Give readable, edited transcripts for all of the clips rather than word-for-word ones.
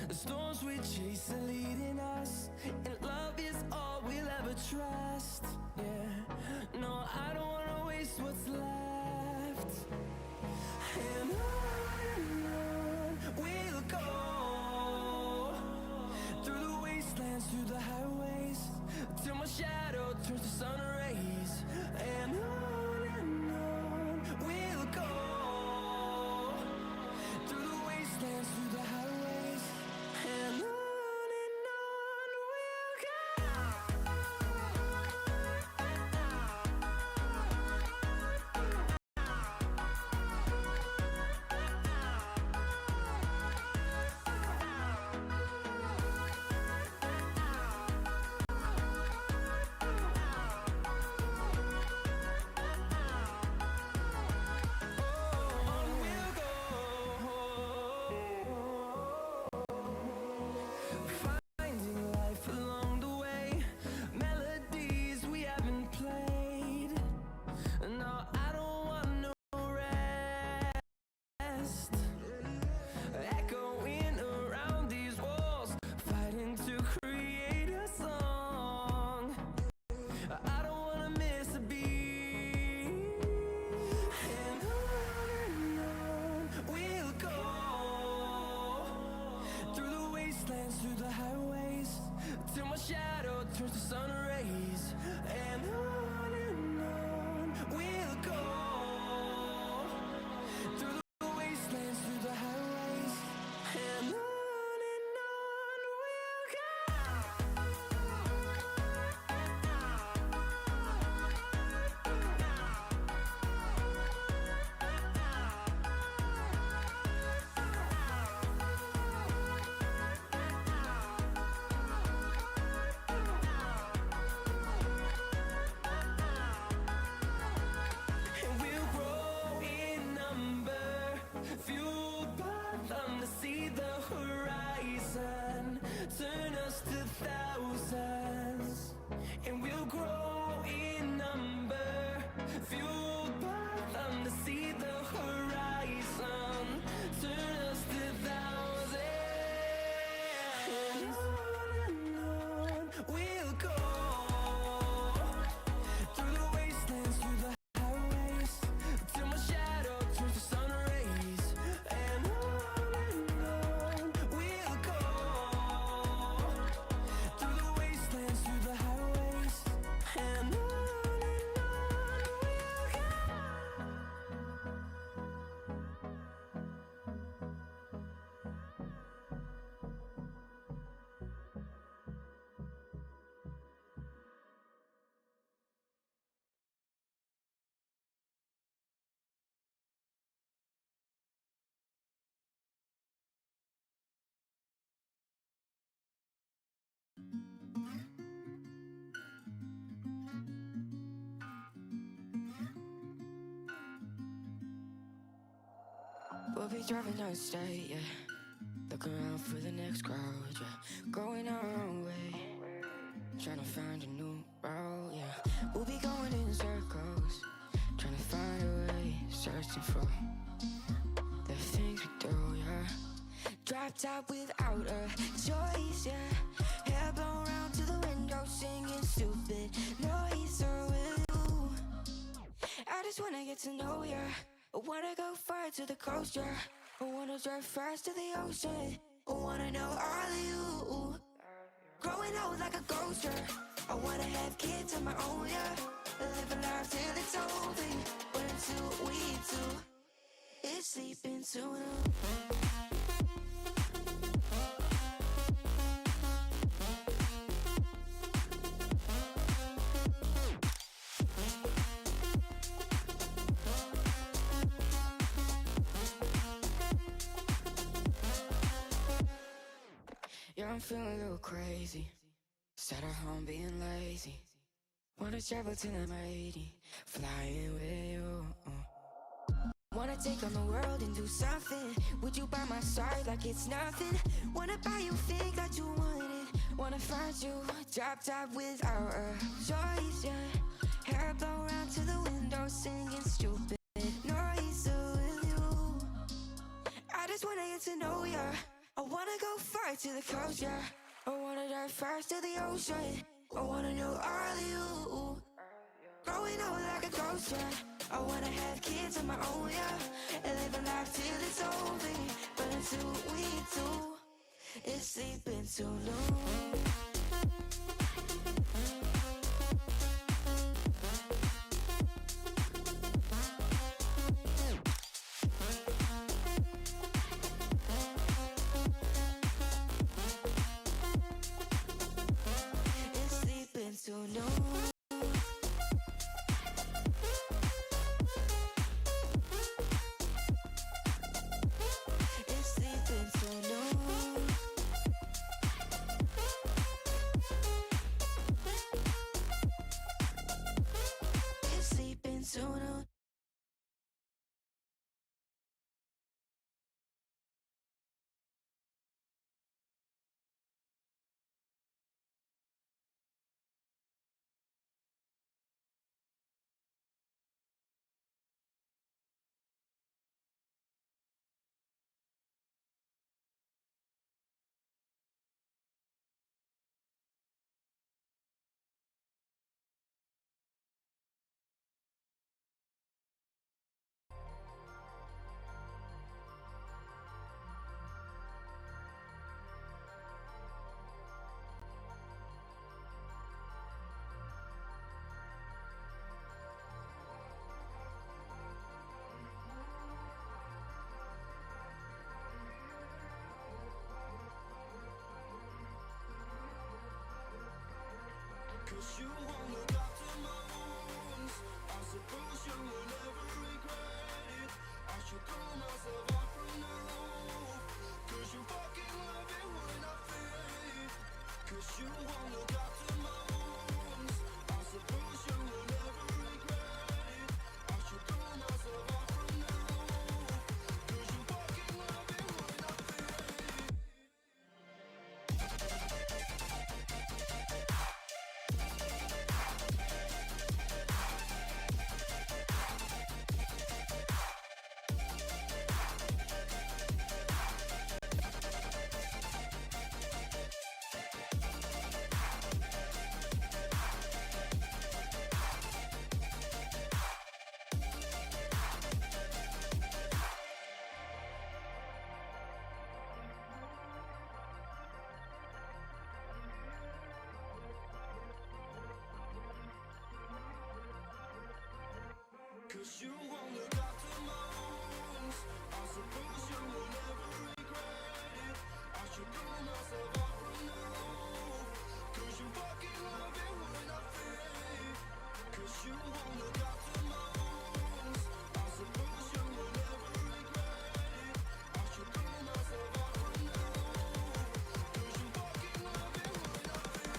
The storms we chase are leading us, and love is all we'll ever trust. Yeah, no, I don't wanna waste what's left. And on we'll go, through the wastelands, through the highways, till my shadow turns to sun rays. And on we'll go, through the wastelands, through the highways, and on we'll go. Finding life along the way, melodies we haven't played. No, I don't want no rest. Echoing around these walls, fighting to create a song. I don't wanna miss a beat. And on we'll go, through the wastelands, through the highways, till my shadow turns to sun rays. And on we'll go, through the wastelands, through the highways, and on we'll go. And we'll grow in number, fueled by them to see the horizon, turn us to thousands. And we'll grow in number, fueled by them to see the horizon, turn us to thousands. And on we'll go, through the wastelands, through the highways, till my shadow turns to sun rays. And on we'll go, through the wastelands, through the highways, and on we'll go. We'll be driving down the state, yeah. Looking around for the next crowd, yeah. Going our own way, trying to find a new route, yeah. We'll be going in circles, trying to find a way, searching for the things we do, yeah. Drop top without a choice, yeah. Hair blown round to the window, singing stupid noise, or will you? I just wanna get to know ya. I wanna go far to the coast, yeah. I wanna drive fast to the ocean. I wanna know all of you. Growing old like a ghost, yeah. I wanna have kids of my own, yeah. Live a life till it's over. But until we do, it's sleeping soon. Yeah, I'm feeling a little crazy. Sat at home being lazy. Wanna travel till I'm 80, flying with you. Wanna take on the world and do something. Would you by my side like it's nothing? Wanna buy you things that you wanted. Wanna find you drop top without a choice, yeah. Hair blow round to the window, singing stupid noise with you. I just wanna get to know ya. back to the coast, yeah. I wanna dive fast to the ocean. I wanna know all of you. Growing up like a ghost, yeah. I wanna have kids of my own, yeah. And live a life till it's over. But until we do, it's sleeping too long. It's sleeping too long. It's sleeping too long. It's sleeping too long. Cause you won't look after my wounds. I suppose you will never regret it. I should throw myself out from the roof. Cause you fucking love it when I feel. Cause you won't look after my wounds. I suppose you will never regret it. I should throw myself out from the roof. Cause you fucking love it when I feel. Cause you won't look after my wounds. I suppose you will never regret it. I should throw myself out from the roof. Cause you fucking love it when I feel. Cause you won't look after my wounds. I suppose you will never regret it. I should throw myself out from the roof. Cause you fucking love it when I feel.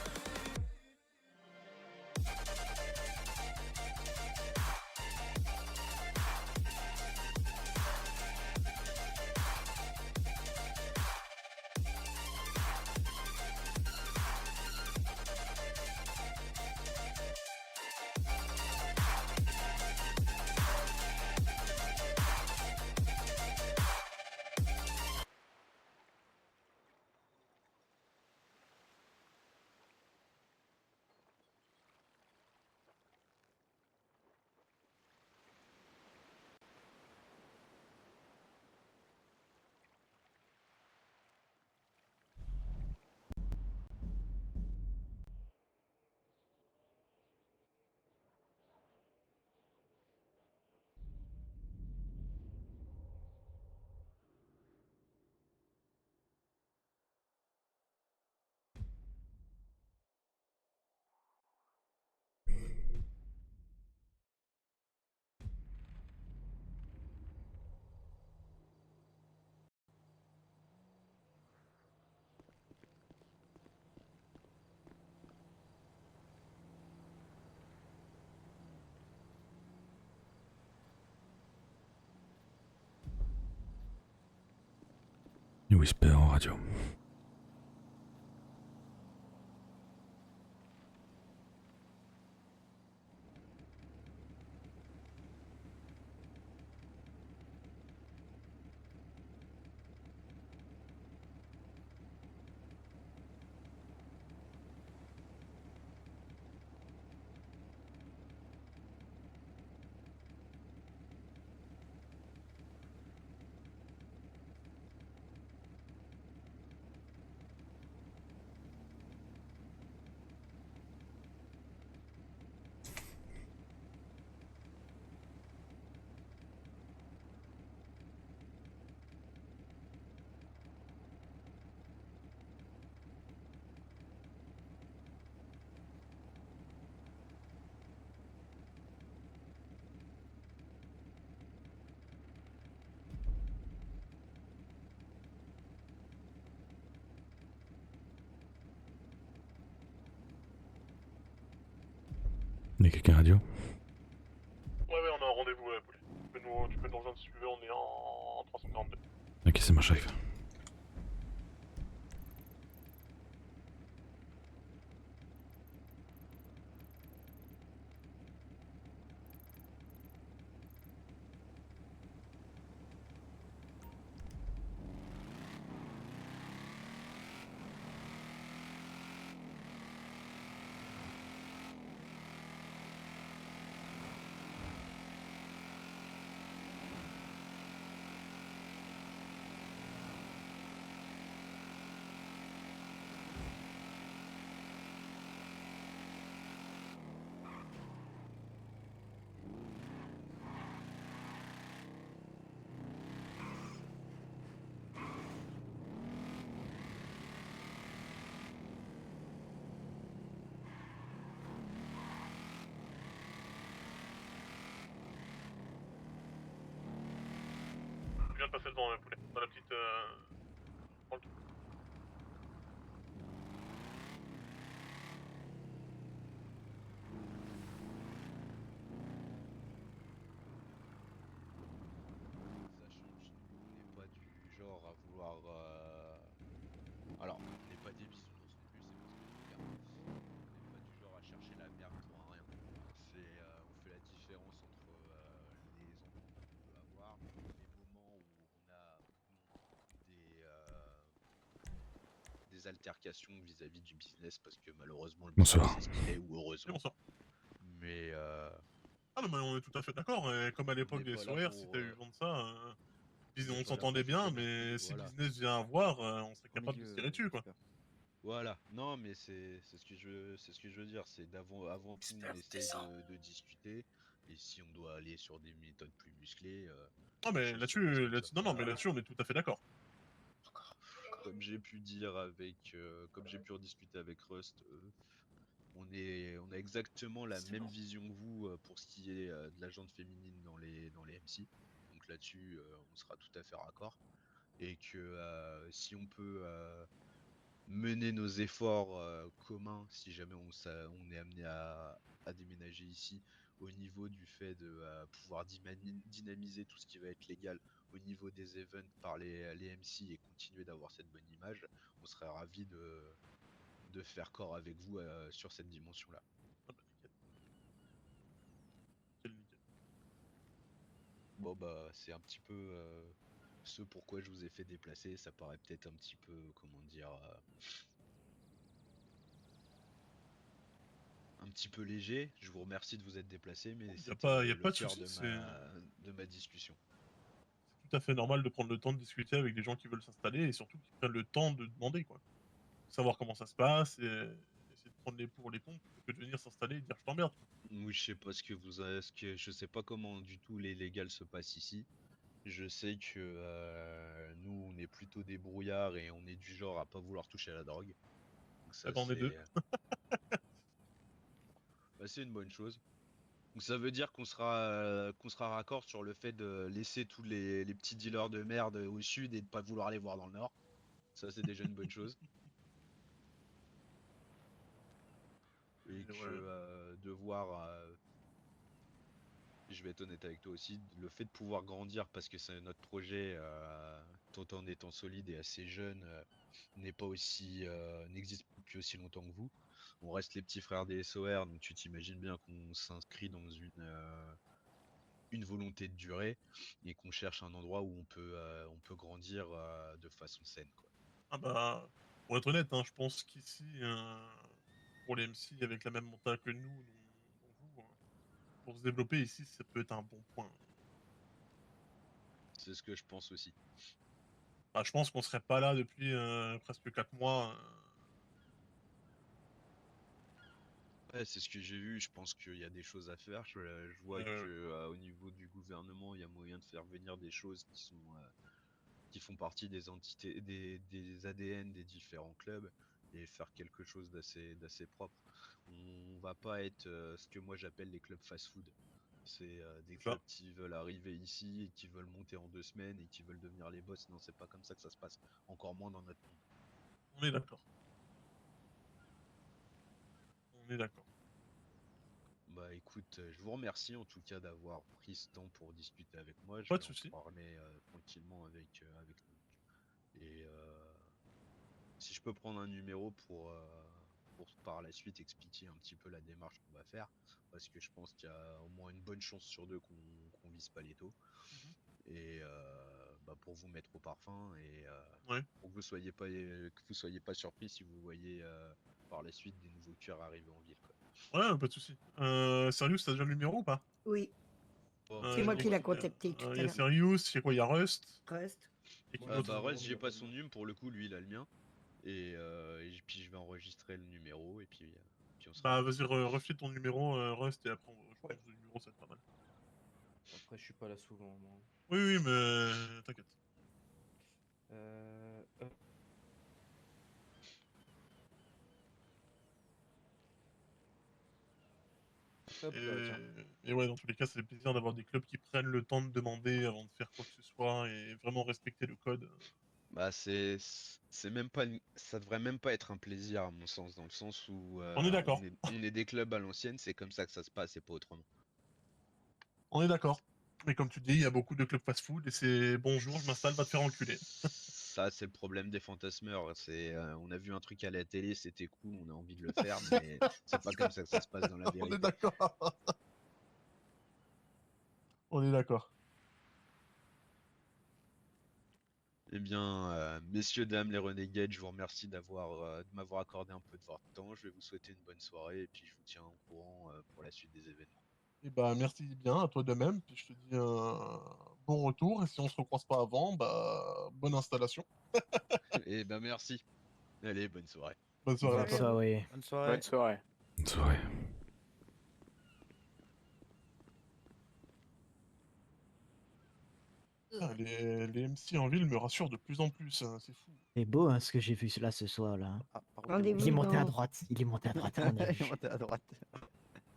Il whisper en radio. Il y a quelqu'un radio? Ouais, on a un rendez-vous, poulet. Tu peux nous rejoindre si tu veux, on est en 342. Ok, c'est moi, j'arrive. Je viens de passer devant, poulet. Dans la petite. Dans le trou. Sachant que on n'est pas du genre à vouloir. Alors, on n'est pas des bisounours non plus, c'est pas ce que je veux dire. On n'est pas du genre à chercher la merde pour un rien. On fait la différence entre les embrouilles qu'on peut avoir, les moments où on a des altercations vis-à-vis du business, parce que malheureusement le business Bonsoir. c'est ce qu'il est, ou Et heureusement. bonsoir. Mais Ah non, mais on est tout à fait d'accord. Et comme à l'époque n'est des pas là sourires, si pour. t'as eu vent de ça, On n'est on pas là s'entendait pour bien, foutre le mais bordel, si voilà. business vient à voir, on serait Au capable de se milieu, tirer dessus, quoi. j'espère. Voilà, non mais c'est ce que je veux dire, c'est avant tout on essaye de discuter, et si on doit aller sur des méthodes plus musclées, Non, les mais choses se passent comme ça. non, mais là-dessus, on est tout à fait d'accord. Comme j'ai pu dire comme j'ai pu rediscuter avec Rust, on a exactement la même vision que vous pour ce qui est de la jante féminine dans les MC. Donc là-dessus, on sera tout à fait raccord, et que si on peut mener nos efforts communs, si jamais on est amené à déménager ici, au niveau du fait de pouvoir dynamiser tout ce qui va être légal au niveau des events par les MC, et continuer d'avoir cette bonne image, on serait ravis de faire corps avec vous sur cette dimension-là. Ah bah, nickel. Nickel, nickel. Bon bah c'est un petit peu ce pourquoi je vous ai fait déplacer. Ça paraît peut-être un petit peu, comment dire, un petit peu léger. Je vous remercie de vous être déplacé, mais Y a c'était pas, y a le pas de cœur souci, de ma discussion. c'est tout à fait normal de prendre le temps de discuter avec des gens qui veulent s'installer et surtout qui prennent le temps de demander, quoi. Savoir comment ça se passe et essayer de prendre les pour les contre plutôt que de venir s'installer et dire je t'emmerde, quoi. Oui, je sais pas je sais pas comment du tout les légales se passent ici. Je sais que nous, on est plutôt des brouillards et on est du genre à pas vouloir toucher à la drogue. Donc Eh ça, ben, on est deux. c'est une bonne chose. Donc ça veut dire qu'on sera raccord sur le fait de laisser tous les petits dealers de merde au sud et de pas vouloir les voir dans le nord. Ça, c'est déjà une bonne chose. Et Et que ouais. de voir, je vais être honnête avec toi aussi, le fait de pouvoir grandir, parce que c'est notre projet, tout en étant solide et assez jeune, n'existe plus aussi longtemps que vous. On reste les petits frères des SOR, donc tu t'imagines bien qu'on s'inscrit dans une volonté de durer, et qu'on cherche un endroit où on peut grandir de façon saine, quoi. Ah bah, pour être honnête, hein, je pense qu'ici, pour les MC avec la même mentale que nous, dont vous, pour se développer ici, ça peut être un bon point. C'est ce que je pense aussi. Bah, je pense qu'on serait pas là depuis presque 4 mois. Ouais, c'est ce que j'ai vu. Je pense qu'il y a des choses à faire. Je vois Ouais, que ouais. au niveau du gouvernement, il y a moyen de faire venir des choses qui font partie des entités, des ADN des différents clubs, et faire quelque chose d'assez propre. On va pas être ce que moi j'appelle les clubs fast-food. C'est des C'est ça. clubs qui veulent arriver ici et qui veulent monter en 2 semaines et qui veulent devenir les boss. Non, c'est pas comme ça que ça se passe. Encore moins dans notre monde. On est d'accord. On est d'accord. Bah écoute, je vous remercie en tout cas d'avoir pris ce temps pour discuter avec moi. Je Pas de vais en souci. parler tranquillement avec nous. Et si je peux prendre un numéro pour par la suite expliquer un petit peu la démarche qu'on va faire, parce que je pense qu'il y a au moins une bonne chance sur deux qu'on vise pas les taux. Et bah, pour vous mettre au parfum et Ouais. pour que vous soyez pas surpris si vous voyez par la suite des nouveaux tueurs arriver en ville, quoi. Ouais, pas de souci. Sirius, t'as déjà le numéro ou pas? Oui, Bon, c'est moi il y a qui l'ai qui, contacté tout à Il y a l'heure. Sirius, il y a quoi? Il y a Rust. Reste. Et qui bah d'autre? Rust, j'ai pas son numéro pour le coup, lui il a le mien. Et puis je vais enregistrer le numéro et puis on sera Bah, bon. vas-y, refile ton numéro, Rust, et après, je pense que le numéro, ça va être pas mal. Après, je suis pas là souvent, moi. Oui, oui, mais t'inquiète. Hop. Hop, tiens. Et ouais, dans tous les cas, c'est plaisir d'avoir des clubs qui prennent le temps de demander avant de faire quoi que ce soit et vraiment respecter le code. Bah c'est même pas ça devrait même pas être un plaisir à mon sens, dans le sens où On est d'accord. on est des clubs à l'ancienne, c'est comme ça que ça se passe et pas autrement. On est d'accord. Mais comme tu dis, il y a beaucoup de clubs fast-food et c'est bonjour, je m'installe, va te faire enculer. Ça, c'est le problème des fantasmeurs. C'est, on a vu un truc à la télé, c'était cool, on a envie de le faire, mais c'est pas comme ça que ça se passe dans la On est vérité. d'accord. On est d'accord. Eh bien, messieurs, dames, les renégades, je vous remercie de m'avoir accordé un peu de votre temps. Je vais vous souhaiter une bonne soirée et puis je vous tiens au courant pour la suite des événements. Et bah, merci bien, à toi de même. Puis je te dis un bon retour. Et si on se recroise pas avant, bah, bonne installation. Et ben merci. Allez, bonne soirée. Bonne soirée à toi. soirée. Bonne soirée. Bonne soirée. Bonne soirée. Ah, les MC en ville me rassurent de plus en plus, hein, c'est fou. C'est beau hein, ce que j'ai vu là ce soir là. Ah, pardon. Rendez-vous Il est monté à dans- droite. Il est monté à droite. on a Il vu. est monté à droite.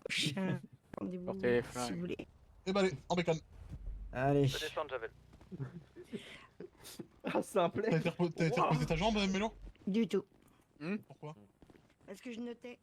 Prochain rendez-vous Portez les si flingues. vous voulez. Et bah, allez, en bécane. Allez. Ah, ça me T'as plaît. été reposé ta jambe, Mélo? Du tout. Pourquoi? Est-ce que je notais?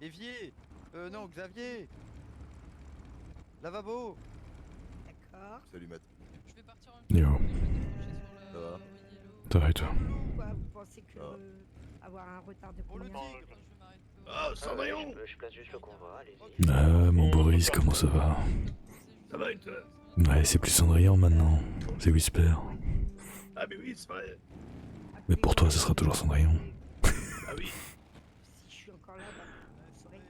Évier. Non, Xavier. Lavabo. D'accord. Salut Matt. Je vais partir en Yo. Ça va Ça va et toi? Quoi, vous pensez que avoir un retard de Pour le combien? tigre. Ah, Cendrillon Je place juste le convoi, allez-y. Ah, mon Boris, comment ça va? Ça va et toi? Ouais, c'est plus Cendrillon maintenant. C'est Whisper. Ah mais oui, c'est vrai. Mais pour toi, ce sera toujours Cendrillon. Ah oui. Si je suis encore là, bah, vous saurez.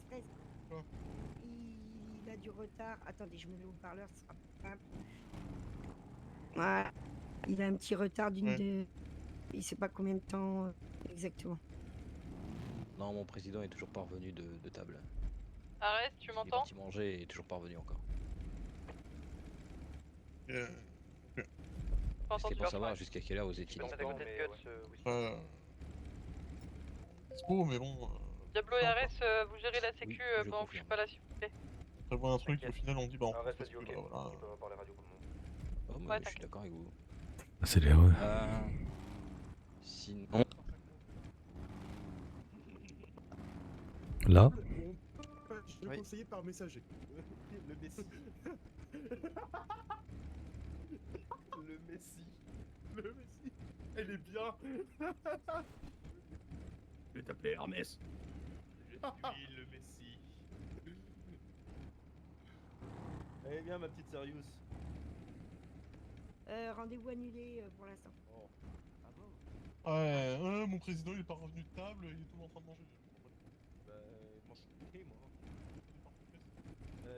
Presse. Quoi? Il a du retard. Attendez, je mets le haut-parleur, ce sera plus simple. Voilà. Il a un petit retard d'une Ouais. de... Il sait pas combien de temps exactement. Non, mon président est toujours pas revenu de table. Arrête, tu Il est m'entends? parti manger et est toujours pas revenu encore. Euh, Pas C'était entendu. pour savoir jusqu'à quelle heure vous étiez dispo. dispo, mais bon, Diablo et Ares, vous gérez la sécu Oui, je pendant que je suis confirme. pas là, s'il vous plaît. on prévoit un truc et au final on dit bah on Reste fait du ce ok. que, voilà. Oh, mais Ouais, je suis d'accord avec vous. C'est l'heureux. Sinon, Là? Je l'ai conseillé par messager. Le Messi. Le Messi. Le Messi. Elle est bien. Je vais t'appeler Hermès. Je suis le Messi. Allez, viens, ma petite Sirius. Rendez-vous annulé pour l'instant. Ouais, mon président il est pas revenu de table, il est toujours en train de manger. Bah, moi, je suis moi.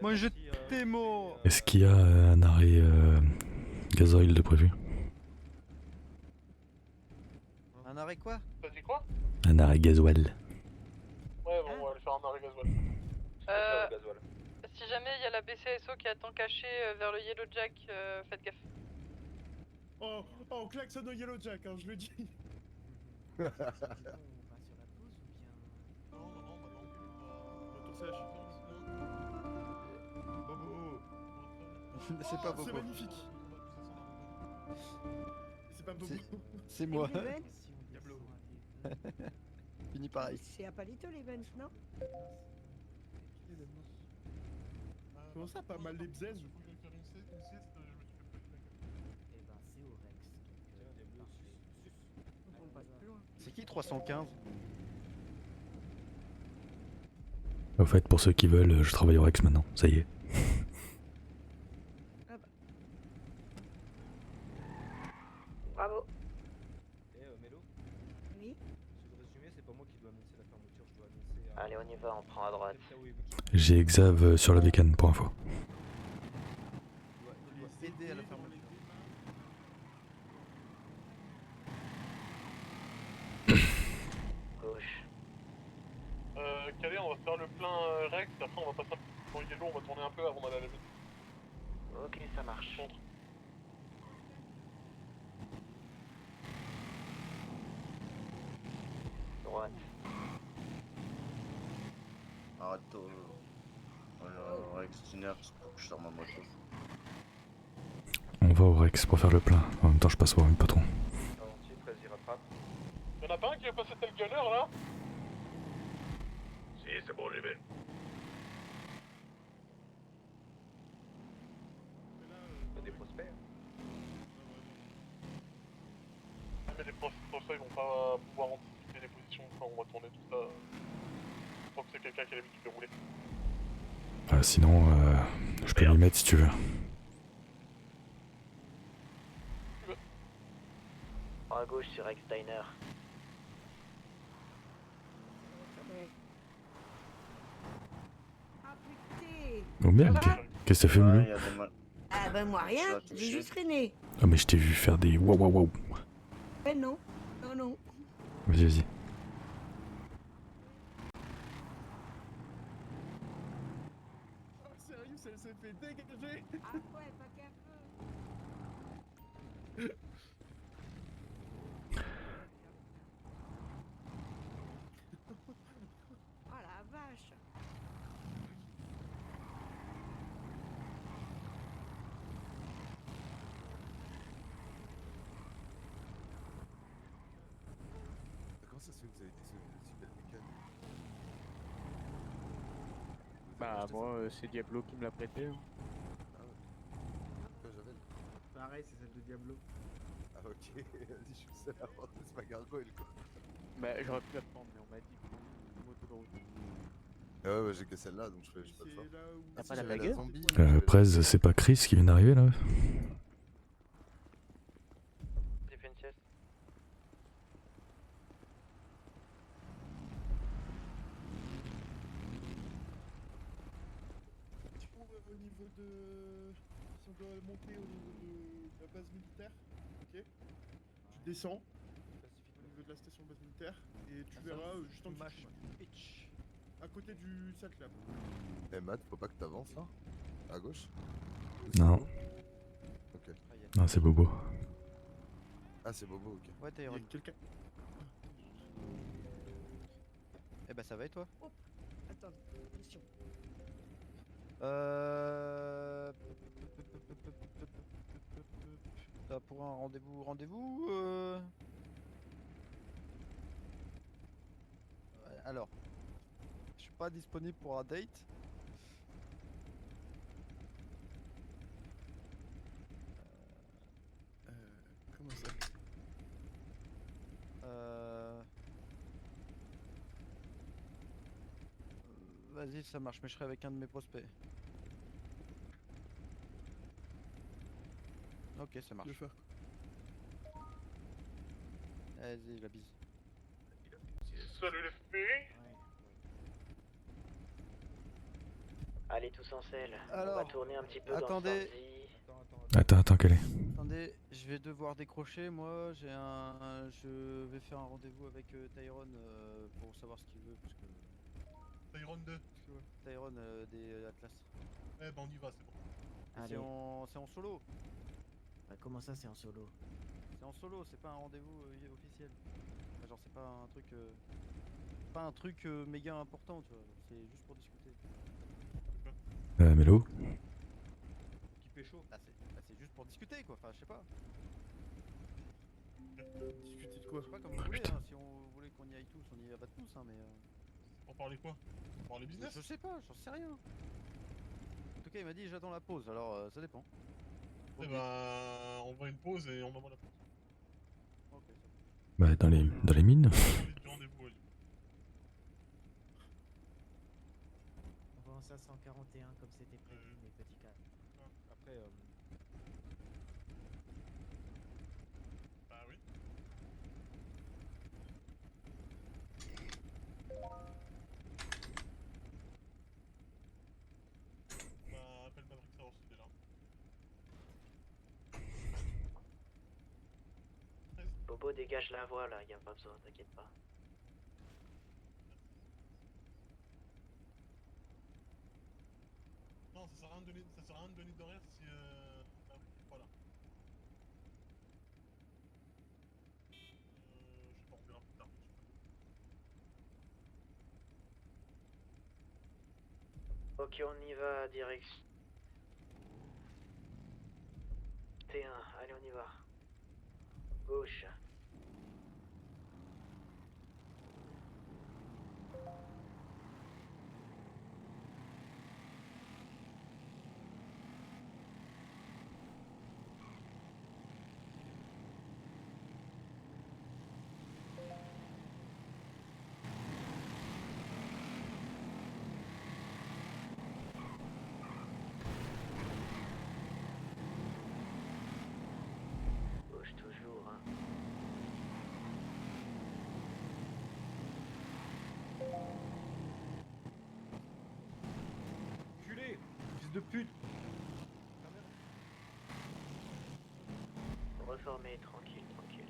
Moi, je t'aime. mort. Est-ce qu'il y a un arrêt gazoil de prévu? Un arrêt quoi? T'as dit quoi? Un arrêt gasoil. Ouais, bon, on va aller faire un arrêt gasoil. Si jamais il y a la BCSO qui attend cachée vers le Yellow Jack, faites gaffe. Oh, on klaxonne au Yellow Jack, hein, je le dis. Non, non, non, maintenant qu'elle est pas... Retour sèche. Bobo. C'est pas Oh, c'est Bobo. magnifique. C'est pas Bobo. C'est moi. Les Benz Diablo. Fini pareil. C'est à Palito les Benz, non? Comment ça, pas mal les bzaises? Je voulais faire une sieste, je me suis fait On passe plus loin. C'est qui 315? Au fait, pour ceux qui veulent, je travaille au Rex maintenant, ça y est. Bravo. Mélo, Oui. sur le résumé, c'est pas moi qui dois annoncer la fermeture, je dois annoncer. Allez, on y va, on prend à droite. J'ai Exave sur la bécane pour info. Il doit aider à la fermeture. Gauche. Calais, on va faire le plein Rex, après on va passer un peu dans le Yellow, on va tourner un peu avant d'aller à la maison. Ok, ça marche. Contre. Droite. Arrête Rex Tiner, c'est pour que je sors ma moto. On va au Rex pour faire le plein. En même temps, je passe voir le patron. Ensuite, vas-y, rattrape. Y'en a pas un qui veut passer tel gunner là? Si, c'est bon, j'y vais. T'as des prospects. Mais les profs, ils vont pas pouvoir anticiper les positions quand on va tourner tout ça. Je crois que c'est quelqu'un qui a l'habitude de rouler. Sinon, je peux m'y mettre si tu veux. À gauche sur Rex Diner. Ah putain. Oh merde, qu'est-ce que t'as fait, Ouais, Moulou? y a des mal. Ah ben moi rien, Ça a j'ai touché. juste freiné. Ah, mais je t'ai vu faire des waouh waouh waouh. Mais non, non, non. Vas-y, vas-y. Ah, sérieux, elle s'est fait dégager. Ah ouais, pas qu'un peu. Oh la vache. Comment ça se fait que vous avez des super mécaniques? Bah, moi, c'est Diablo qui me l'a prêté. Hein. Javel. Pareil, c'est celle de Diablo. Ah ok, vas-y, je suis le seul à avoir c'est ma gargoyle quoi. Bah, j'aurais pu la prendre, mais on m'a dit que une moto de route. Ah ouais, j'ai que celle-là donc je fais pas de choix. T'as pas la baguette Prez, c'est pas Chris qui vient d'arriver là? J'ai fait une sieste. Du coup, au niveau de... Si on doit monter au niveau de la base militaire, ok? Tu descends au niveau de la station base militaire et tu verras juste en dessous. À côté du sac là. Eh Matt, faut pas que t'avances là? À gauche? Non. Ok. Non, c'est Bobo. Ah, c'est Bobo, ok. Ouais, t'es Il y a heureux. quelqu'un. Eh bah, ça va et toi? Hop. Attends, mission. T'as pour un rendez-vous Alors, je suis pas disponible pour un date. Comment ça? Vas-y, ça marche, mais je serai avec un de mes prospects. Ok, ça marche. Je vais faire. Vas-y, la bise. Salut les filles. Allez tous en selle. On Alors, va tourner un petit peu attendez. dans le Attends, quel est? Attendez, je vais devoir décrocher. Moi, je vais faire un rendez-vous avec Tyrone pour savoir ce qu'il veut. Parce que... Tyrone 2. Tyrone des Atlas. Eh ben on y va, c'est bon. C'est en solo. Bah, comment ça, c'est en solo? C'est en solo, c'est pas un rendez-vous officiel. Enfin, genre, c'est pas un truc méga important, tu vois. C'est juste pour discuter. Mélo? Qui pécho? C'est juste pour discuter, quoi. Enfin, je sais pas. Discuter de quoi? Je sais pas comme vous voulez, hein. Si on voulait qu'on y aille tous, on y va tous, hein, mais. Pour parler quoi? Pour parler business? Je sais pas, j'en sais rien. En tout cas, il m'a dit j'attends la pause, alors ça dépend. Eh ben, on va une pause et on envoie la pause. Ok, ça Bah, dans les mines. Du rendez-vous, ouais. On va en 541 comme c'était prévu, mes petits cas. Après, Bah oui. Bah, appelle Maverick savoir s'il est là. Bobo, dégage la voie là, y a pas besoin, t'inquiète pas. Non, ça sert à rien de donner d'horaire si Maverick est pas là. Je sais pas, on verra plus tard. Ok, on y va, direction. T1, allez, on y va. Gauche. Gauche toujours, hein. culé, fils de pute. Reformé, tranquille, tranquille.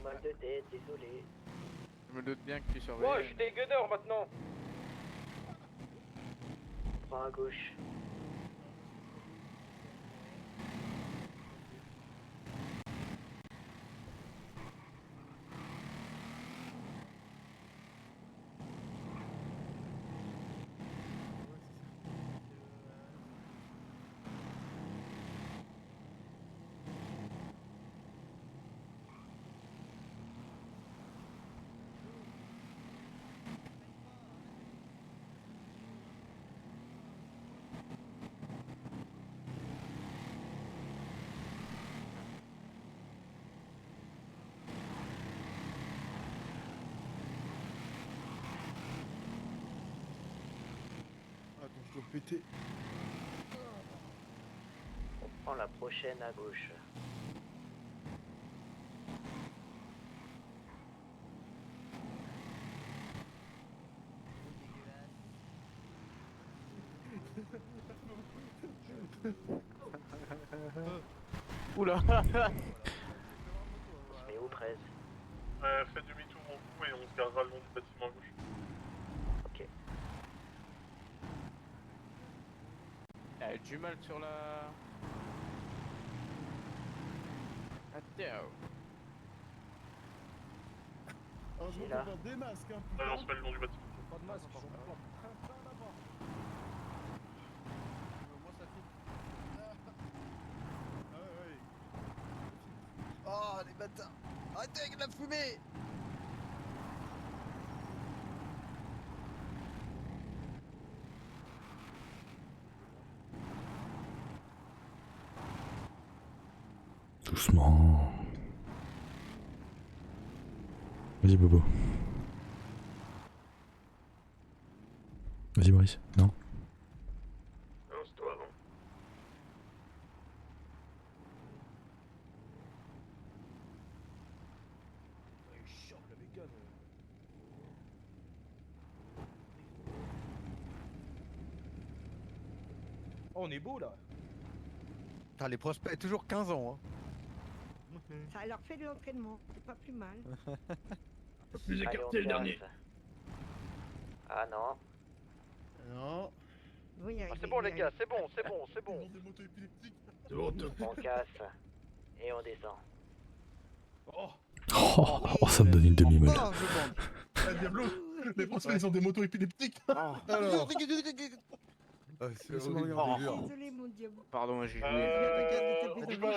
Mal de tête, désolé. Je me doute bien que tu surveilles. Moi, je suis des gueudeurs maintenant. Prends à gauche. Attends, je dois péter. On prend la prochaine à gauche. Oula. On se met où, 13? Faites demi-tour en vous et on se garera le long du bâtiment à gauche. Ok. Il y a du mal sur la... Heureusement Il est là. qu'on porte des masques, hein, Ouais, putain. on se met le nom du bâtiment. Pas de masque, je suis là-bas. Moi ça filme. Ah ouais. Oh les bâtards. Arrêtez avec la fumée. Doucement. Vas-y Bobo. Vas-y Maurice. Non. Non, c'est toi avant. Il chope la vegan. Oh, on est beau là. Putain, les prospects, toujours 15 ans. Ça leur fait de l'entraînement, c'est pas plus mal. Plus écarté le dernier. Ah non. Non. Vous y arrivez, c'est bon vous y les gars, arrivez. c'est bon, c'est bon, c'est bon. Des motos épileptiques. C'est bon, On casse. Et on descend. Oh, ça me donne une demi-molle. Oh, je bande. Ah, Diablo, les prospects ils ont des motos épileptiques. Alors. Ah, c'est horrible. Désolé mon diable. Pardon, j'ai joué.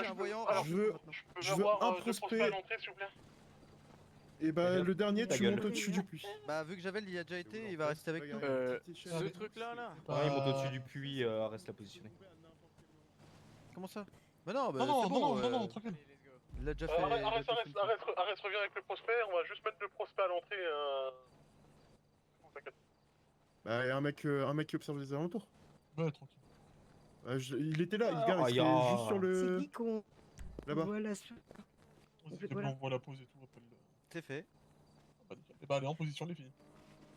J'ai un voyant. Alors, je veux un prospect. à l'entrée s'il vous plaît. Et bah, le dernier, Ta tu gueule. montes au-dessus du puits. Bah vu que Javel il a déjà été, il va rester avec nous. Ce truc là. Ah, il monte au-dessus du puits, reste la positionner. Comment ça? Bah non, bah Non, c'est bon. non, tranquille. Il a déjà fait. Arrête, reviens avec le prospect, on va juste mettre le prospect à l'entrée. T'inquiète. Bah, y a un mec qui observe les alentours. Ouais, tranquille. Il était là, il gare, il serait juste sur C'est le. qui qu'on Là-bas. voit la C'est voilà. bon, on voit la pause et tout. Après C'est fait. Et bah, allez, en position, les filles.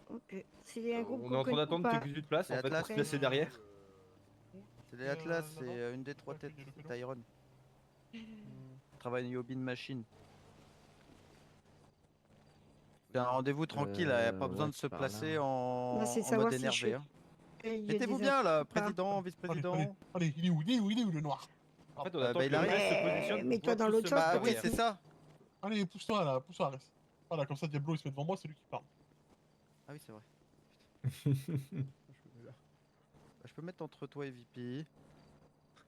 Ok. C'est un groupe On est en train d'attendre que tu te places en C'est fait pour Atlas. se placer derrière. C'est les Atlas, c'est une des trois têtes, c'est Tyron. Travaille Yobin Machine. C'est un rendez-vous tranquille, y a pas besoin de se placer en, Là, c'est en savoir mode si énervé. je- Hein. Il y a Mettez-vous des bien là, infos. président, vice-président. Allez, il est où le noir? En fait, on Bah, attend bah, que il le mec arrive. se positionne. Mais pour toi, pouvoir dans tous l'autre se sens, battre Bah oui, peut-être. c'est ça. Allez, pousse-toi là, reste. Voilà, comme ça, Diablo il se met devant moi, c'est lui qui parle. Ah oui, c'est vrai. Bah, je peux mettre entre toi et VP.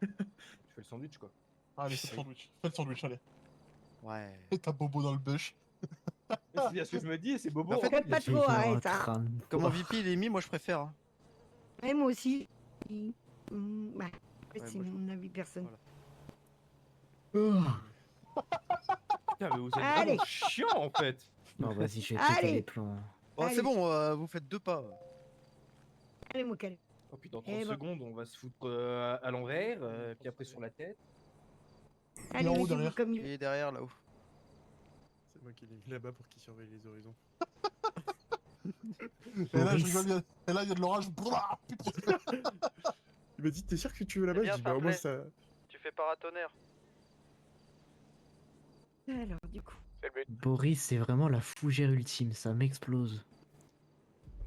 Je fais le sandwich quoi. Allez, fais le sandwich. Fais le sandwich, allez. Ouais. Et t'as Bobo dans le bush. C'est bien ce que je me dis et c'est bobo. En fait, Faites pas trop, arrête. Hein. Comment VP il est mis, moi je préfère. Hein. Ouais, moi aussi. Bah, Ouais, c'est moi, je- mon avis personne. Voilà. Putain, mais vous êtes Allez. vraiment chiant en fait. Non, vas-y, je vais Allez. péter les plombs. Oh, Allez. c'est bon, vous faites deux pas. Allez, mon calme. Oh, puis dans 30 Eh ben. secondes, on va se foutre à l'envers, puis après sur la tête. Allez, en haut, mettez-vous derrière. comme Il est derrière là-haut. C'est moi qui l'ai mis là-bas pour qu'il surveille les horizons. Et là, je rigole, et là, il y a de l'orage. Il m'a dit, t'es sûr que tu veux là-bas? Eh bien, Je dis, bah, au moins ça. Tu fais paratonnerre. Alors, du coup. Boris, c'est vraiment la fougère ultime, ça m'explose.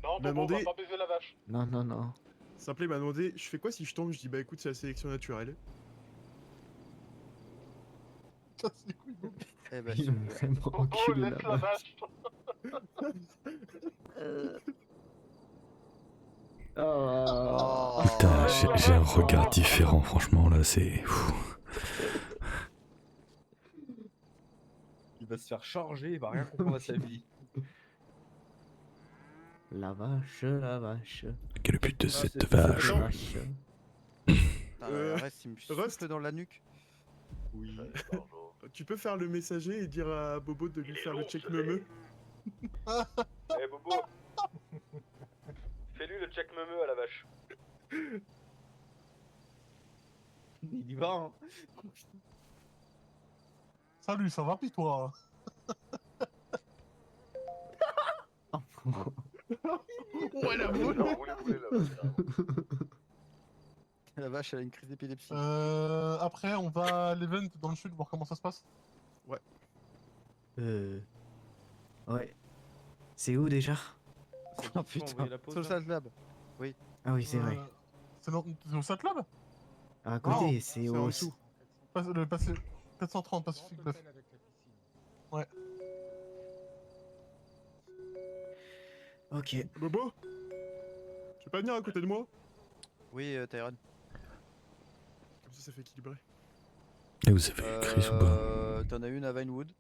Non, M'a Bobo, on va demandé- pas baiser la vache. Non, non, non. Simple, il m'a demandé, je fais quoi si je tombe? Je dis, bah écoute, c'est la sélection naturelle. Ça, c'est couille, Bobo. Eh ben, Ils ont vraiment Bobo, enculé laisse la là-bas. vache. Oh. Putain, j'ai un regard différent, franchement, là, c'est. Il va se faire charger, il va rien comprendre à sa vie. La vache, la vache. Quel est le but de c'est- cette c'est- vache? Attends. Vache. Putain, reste, il me Rust. souffle dans la nuque. Oui. Tu peux faire le messager et dire à Bobo de lui faire le check meumeux. Eh Bobo, fais-lui le check meumeux à la vache. Il y va, hein. Salut, ça va, pis toi? Ouais, la boule! La vache, elle a une crise d'épilepsie. Après, on va à l'event dans le sud voir comment ça se passe. Ouais. C'est où déjà? Oh putain, sur le Salt Lab. Ah oui, c'est vrai. C'est au Sat Lab? À côté, Non, c'est c'est au. en dessous. Le passé. 430 Pacific Bluff. Ouais. Ok. Bobo, tu veux pas venir à côté de moi? Oui, Tyrone. Comme ça fait équilibrer. Et vous avez vu Chris ou pas? T'en as une à Vinewood.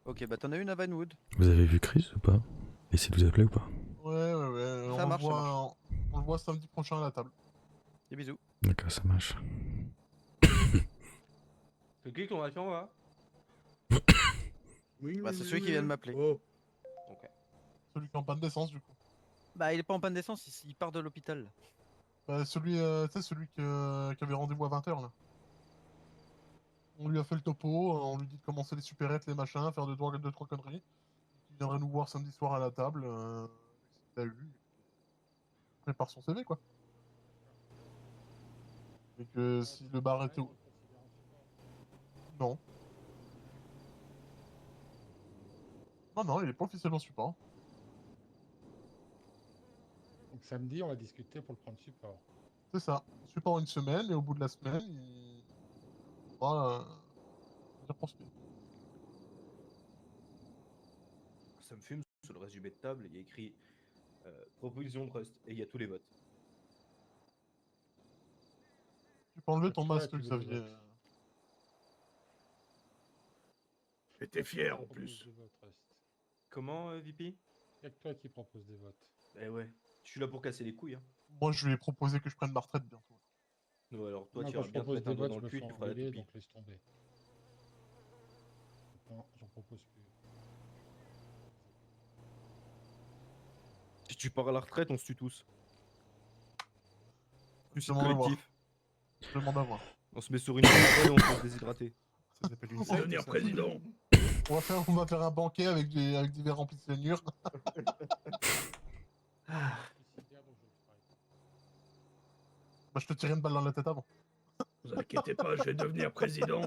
Ok, bah t'en as une à Vinewood. Vous avez vu Chris ou pas? Essayez de vous appeler ou pas? Ouais, on, Ça marche, ça marche. on le voit samedi prochain à la table. Des bisous. D'accord, ça marche. C'est qui qu'on attend là? Oui, Bah, c'est celui qui vient de m'appeler. Oh. Ok. Celui qui est en panne d'essence, du coup. Bah, il est pas en panne d'essence, il part de l'hôpital. Bah, celui, tu sais, celui qui avait rendez-vous à 20h, là. On lui a fait le topo, on lui dit de commencer les supérettes, les machins, faire deux, trois conneries. Il viendrait nous voir samedi soir à la table, avec ce qu'il a eu. Il prépare son CV, quoi. Et que si le bar était... Non. Non, il est pas officiellement support. Donc samedi, on va discuter pour le prendre support. C'est ça. Support une semaine, et au bout de la semaine, il pourra dire pour speed. Ça me fume, sur le résumé de table, il y a écrit proposition de Rust et il y a tous les votes. Tu peux enlever ton Toi, masque, tu veux des Xavier. votes. Et t'es fier en Propose plus. des votes, Rust. Comment, VP? Y'a que toi qui propose des votes. Eh ouais, je suis là pour casser les couilles. Hein. Moi, je lui ai proposé que je prenne ma retraite bientôt. Non, alors toi, Moi, tu quand vas je bien te propose mettre un des doigt votes, dans je le me cul et fais tu feras la engueuler, toupie. donc laisse tomber. J'en propose plus. Si tu pars à la retraite, on se tue tous. Je Suicide demande à voir. collectif. Je demande à voir. On se met sur une table et on se laisse déshydrater. Ça s'appelle une On va devenir président. On va faire un banquet avec des verres remplis de cyanure. Suicidaire, donc je le ferai. Bah, je te tirerai une balle dans la tête avant. Vous inquiétez pas, je vais devenir président.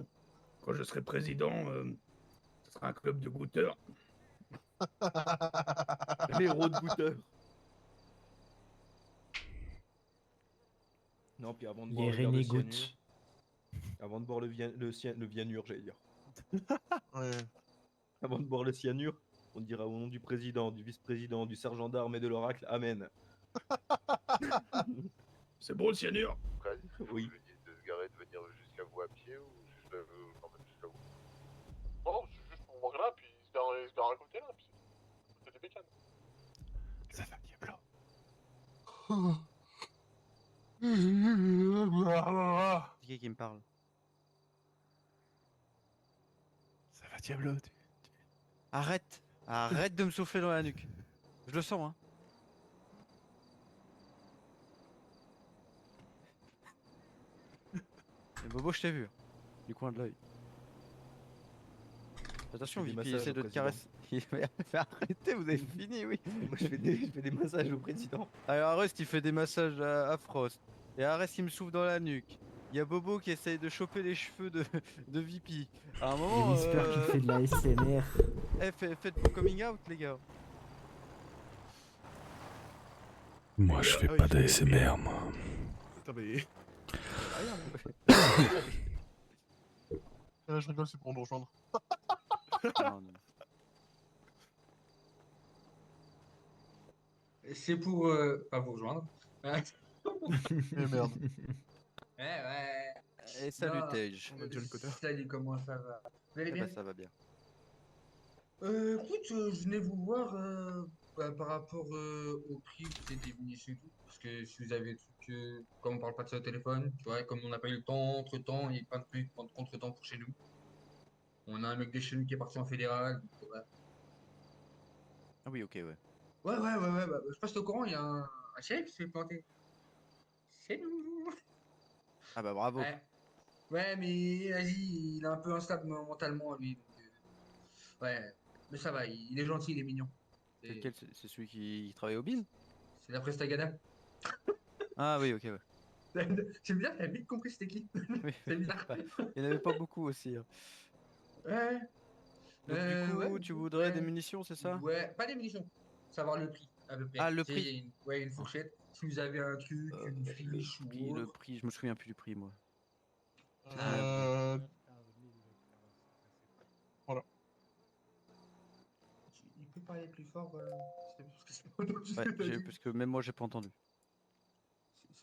Quand je serai président, ce sera un club de goûteurs. L'héros de goûteur. Non, puis avant de boire Les le verre de René cyanure... Gouttes. Avant de boire le vianure, j'allais dire. Ouais. Avant de boire le cyanure, on dira au nom du président, du vice-président, du sergent d'armes et de l'oracle, Amen. C'est bon le cyanure? Oui. De se garer, de venir jusqu'à vous à pied ou juste jusqu'à vous? Non, c'est juste pour voir là, puis il se gare à côté là, puis c'est des bécanes. Ça va, Diablo. C'est qui me parle? Ça va, Diablo. Arrête! Arrête de me souffler dans la nuque. Je le sens, hein. Et Bobo, je t'ai vu. Du coin de l'œil. Attention, Je fais des Vipi, massages essaie au de te président. caresser. Mais arrêtez, vous avez fini, oui. Moi, je fais des massages au président. Alors, Rust, il fait des massages à Frost. Et Arès, il me souffle dans la nuque. Il y a Bobo qui essaye de choper les cheveux de Vipi. À un Et moment. Whisper qui fait de la SMR. Eh, faites vos coming out, les gars. Moi, je fais Ah oui, pas je fais d'ASMR, moi. Attends, mais... Je rigole, c'est pour nous rejoindre. Non, non. C'est pour pas vous rejoindre. Eh merde. Ouais. Et salut, Non, Tage. On a déjà le quota. Salut, comment ça va? Vous allez Eh bien? ben, ça va bien. Écoute, je venais vous voir par rapport au prix des munitions et tout. Parce que si vous avez des trucs, comme on parle pas de ça au téléphone, tu vois, comme on n'a pas eu le temps, entre-temps, il n'y a pas de trucs contre-temps pour chez nous. On a un mec de chez nous qui est parti en fédéral. Donc, ouais. Ah oui, ok, ouais. Ouais, bah, je passe au courant, il y a un chef qui s'est planté. C'est nous. Ah bah bravo. Ouais, mais vas-y, il est un peu instable mentalement, lui. Donc, ouais, mais ça va, il est gentil, il est mignon. C'est lequel? C'est celui qui travaille au BIN? C'est la Prestagada. Ah oui, ok, ouais. J'aime bien, t'as vite compris c'était qui. Oui. C'est bizarre. Bah, il n'y en avait pas beaucoup aussi. Hein. Ouais. Donc du coup, Ouais, tu voudrais des ouais. munitions, c'est ça? Ouais, pas des munitions. Savoir le prix, à peu près. Ah, le C'est prix. Ouais, une fourchette. Si vous avez un truc, une fiche ou Le autre. prix, je me souviens plus du prix, moi. Euh, Voilà. Il peut parler plus fort, parce que c'est pas entendu ce Ouais, que t'as dit. parce que même moi j'ai pas entendu.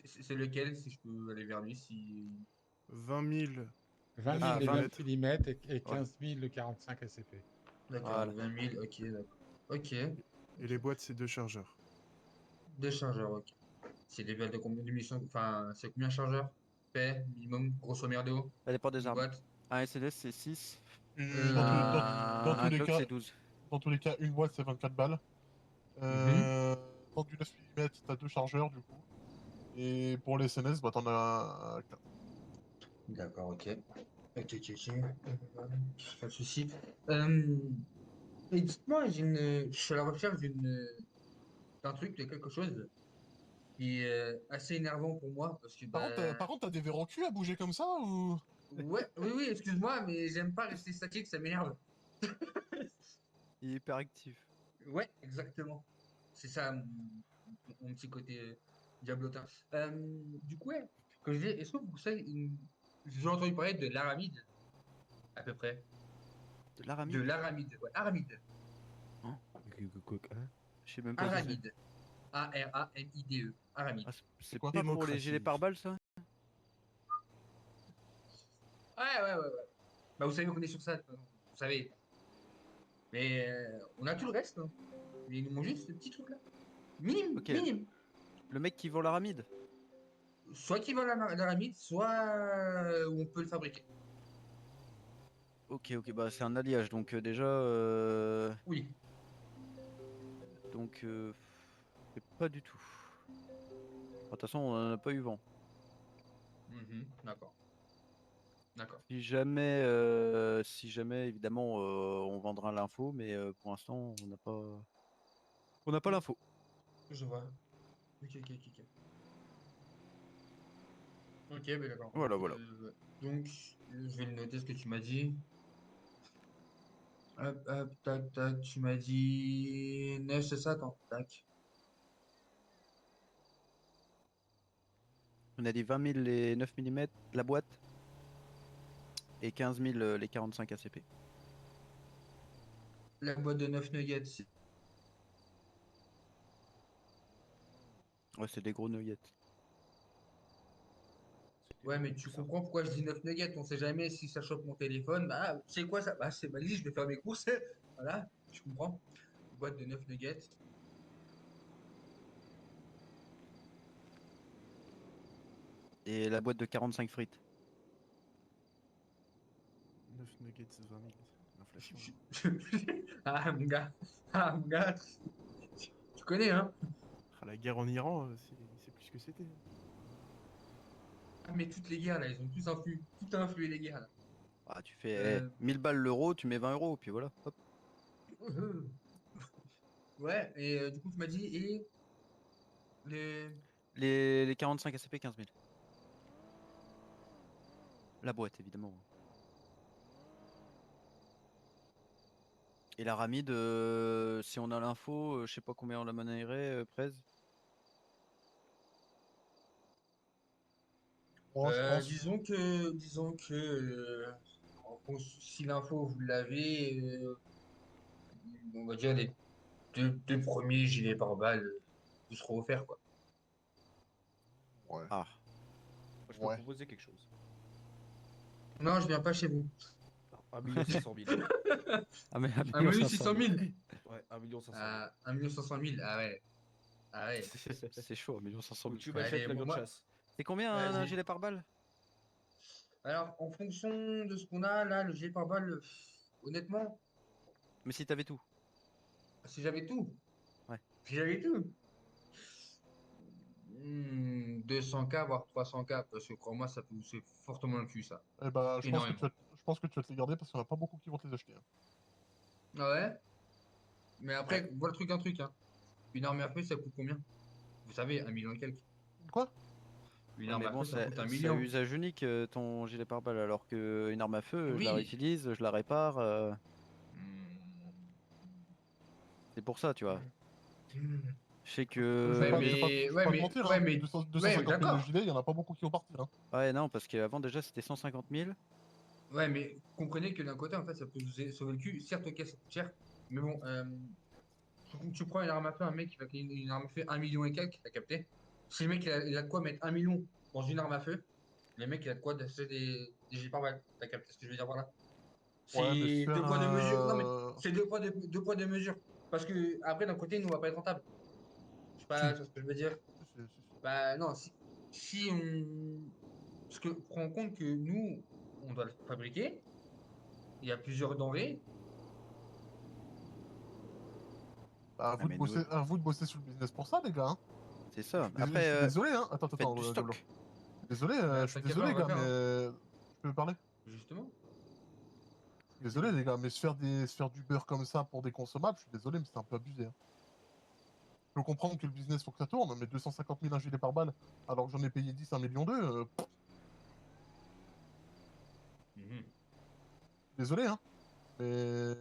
C'est lequel, si je peux aller vers lui, si... 20 000. 20 Ah, 000 20 le 9 mm et 15 000 le 45 SCP. D'accord, Voilà. 20 000, ok, d'accord. Ok, Et les boîtes, c'est 2 chargeurs. 2 chargeurs, ok. C'est des balles de combien de munitions? Enfin, c'est combien de chargeurs? Paix, minimum, grosso merdo? Ça dépend des Une armes. boîte? Un SLS c'est 6. Et dans tous Un les Glock cas, c'est 12. dans tous les cas, une boîte c'est 24 balles. Dans du 9 mm, t'as 2 chargeurs du coup. Et pour les SNS, bah t'en as 4. D'accord, ok. Ok, ok, ok. Pas de souci. Et dites-moi, je suis à la recherche d'un truc, de quelque chose qui est assez énervant pour moi parce que Par contre, t'as des verres au cul à bouger comme ça ou? ouais, oui, oui, excuse-moi, mais j'aime pas rester statique, ça m'énerve. Il est hyper actif. Ouais, exactement. C'est ça mon petit côté diablotin. Du coup, ouais, quand je dis, est-ce que vous savez, j'ai entendu parler de l'aramide, à peu près. De l'aramide? De l'aramide, ouais, aramide. Hein? Je sais même pas ce que c'est. Aramide. A-R-A-M-I-D-E. Aramide. Ah, c'est pas pour les gilets pare-balles ça? Ouais. Bah, vous savez qu'on est sur ça, vous savez. Mais on a tout le reste, hein. Mais il nous manque juste ce petit truc-là. Minime, Ok. minime. Le mec qui vend l'aramide? Soit qui vend l'aramide, soit où on peut le fabriquer. Ok, bah c'est un alliage donc déjà. Oui. Donc c'est pas du tout. De toute façon, on en a pas eu vent. D'accord. D'accord. Si jamais évidemment on vendra l'info, mais pour l'instant on n'a pas l'info. Je vois. Ok. Ok, bah d'accord. Voilà, voilà. Donc, je vais le noter ce que tu m'as dit. Hop, tac, tu m'as dit 9, c'est ça? Attends, tac. On a dit 20 000 les 9 mm la boîte et 15 000 les 45 ACP. La boîte de 9 nuggets. Ouais, c'est des gros nuggets. Ouais, mais tu comprends pourquoi je dis 9 nuggets? On sait jamais si ça chope mon téléphone. Bah, c'est quoi ça? Bah, c'est ma liste, je vais faire mes courses. Voilà, tu comprends? Boîte de 9 nuggets. Et la boîte de 45 frites. 9 nuggets, 20 000. L'inflation. Ah, mon gars. Tu connais, hein? Ah, la guerre en Iran, c'est plus ce que c'était. Ah, mais toutes les guerres, là, ils ont tous influé. Tout a influé, les guerres, là. Ah, tu fais 1000 balles l'euro, tu mets 20 euros, puis voilà. Hop. Ouais, et du coup, tu m'as dit, et Les 45 ACP, 15 000. La boîte, évidemment. Et l'aramide, si on a l'info, je sais pas combien on la monnaierait, Prez. Bon, je pense. disons que si l'info vous l'avez, on va dire les deux premiers gilets pare-balles vous seront offerts, quoi. Ouais. Ah. Moi, je peux proposer quelque chose. Non, je viens pas chez vous. 1 500 000. Ah, mais 1 600 000. Ouais, 1 500 000. 1 500 000, ah ouais. Ah ouais. C'est chaud, 1 500 000. Tu m'achètes l'avion de chasse. C'est combien un gilet pare-balles? Alors, en fonction de ce qu'on a là, le gilet pare-balles, honnêtement, Mais si t'avais tout. si j'avais tout. Ouais. Si j'avais tout. 200K, voire 300K, parce que crois-moi, ça peut pousser fortement le cul, ça. Eh bah, je pense que Énormément. tu vas te les garder parce qu'il n'y en a pas beaucoup qui vont te les acheter. Hein. Ah ouais? Mais après, vois un truc, hein. Une arme à feu, ça coûte combien? Vous savez, 1 million et quelques. Quoi? Une Ouais, arme mais à bon, feu, ça coûte 1 c'est à million. usage unique ton gilet pare-balles, alors qu'une arme à feu, je la Oui. réutilise, je la répare. C'est pour ça, tu vois. Je sais Je que. vais pas, je vais pas te mentir, hein, 250 000 de d'accord. gilets, il y en a pas beaucoup qui ont parti. Hein. Ouais, non, parce qu'avant déjà c'était 150 000. Ouais, mais comprenez que d'un côté, en fait, ça peut vous sauver le cul. Certes, ok, ça coûte cher, mais bon, tu prends une arme à feu, un mec qui va une arme à feu 1 million et quelques, t'as capté? Si le mec il a de quoi mettre 1 million dans une arme à feu, le mec il a de quoi acheter des gilets pare-balles, t'as capté ce que je veux dire par là? Ouais, mais se C'est faire. deux poids, deux mesures. Non, mais c'est deux poids, deux mesures. Parce que après, d'un côté, nous, on va pas être rentable. Je sais pas, Si. tu vois ce que je veux dire. Si. Bah non, si on. Parce que prends en compte que nous, on doit le fabriquer. Il y a plusieurs denrées. Bah, à vous, mais nous- à vous de bosser sur le business pour ça, les gars. Hein. C'est ça. Je Après, suis désolé, hein. Attends, faites attends, du Diablo. stock. Désolé, Bah, je suis t'inquiète pas, désolé, on va gars, faire, mais. hein. Je peux parler? Justement. Je suis désolé, les gars, mais se faire du beurre comme ça pour des consommables, je suis désolé, mais c'est un peu abusé. Hein. Je peux comprendre que le business faut que ça tourne, mais 250 000 un gilet par balle, alors que j'en ai payé 10, 1 million d'eux. Désolé, hein. Mais.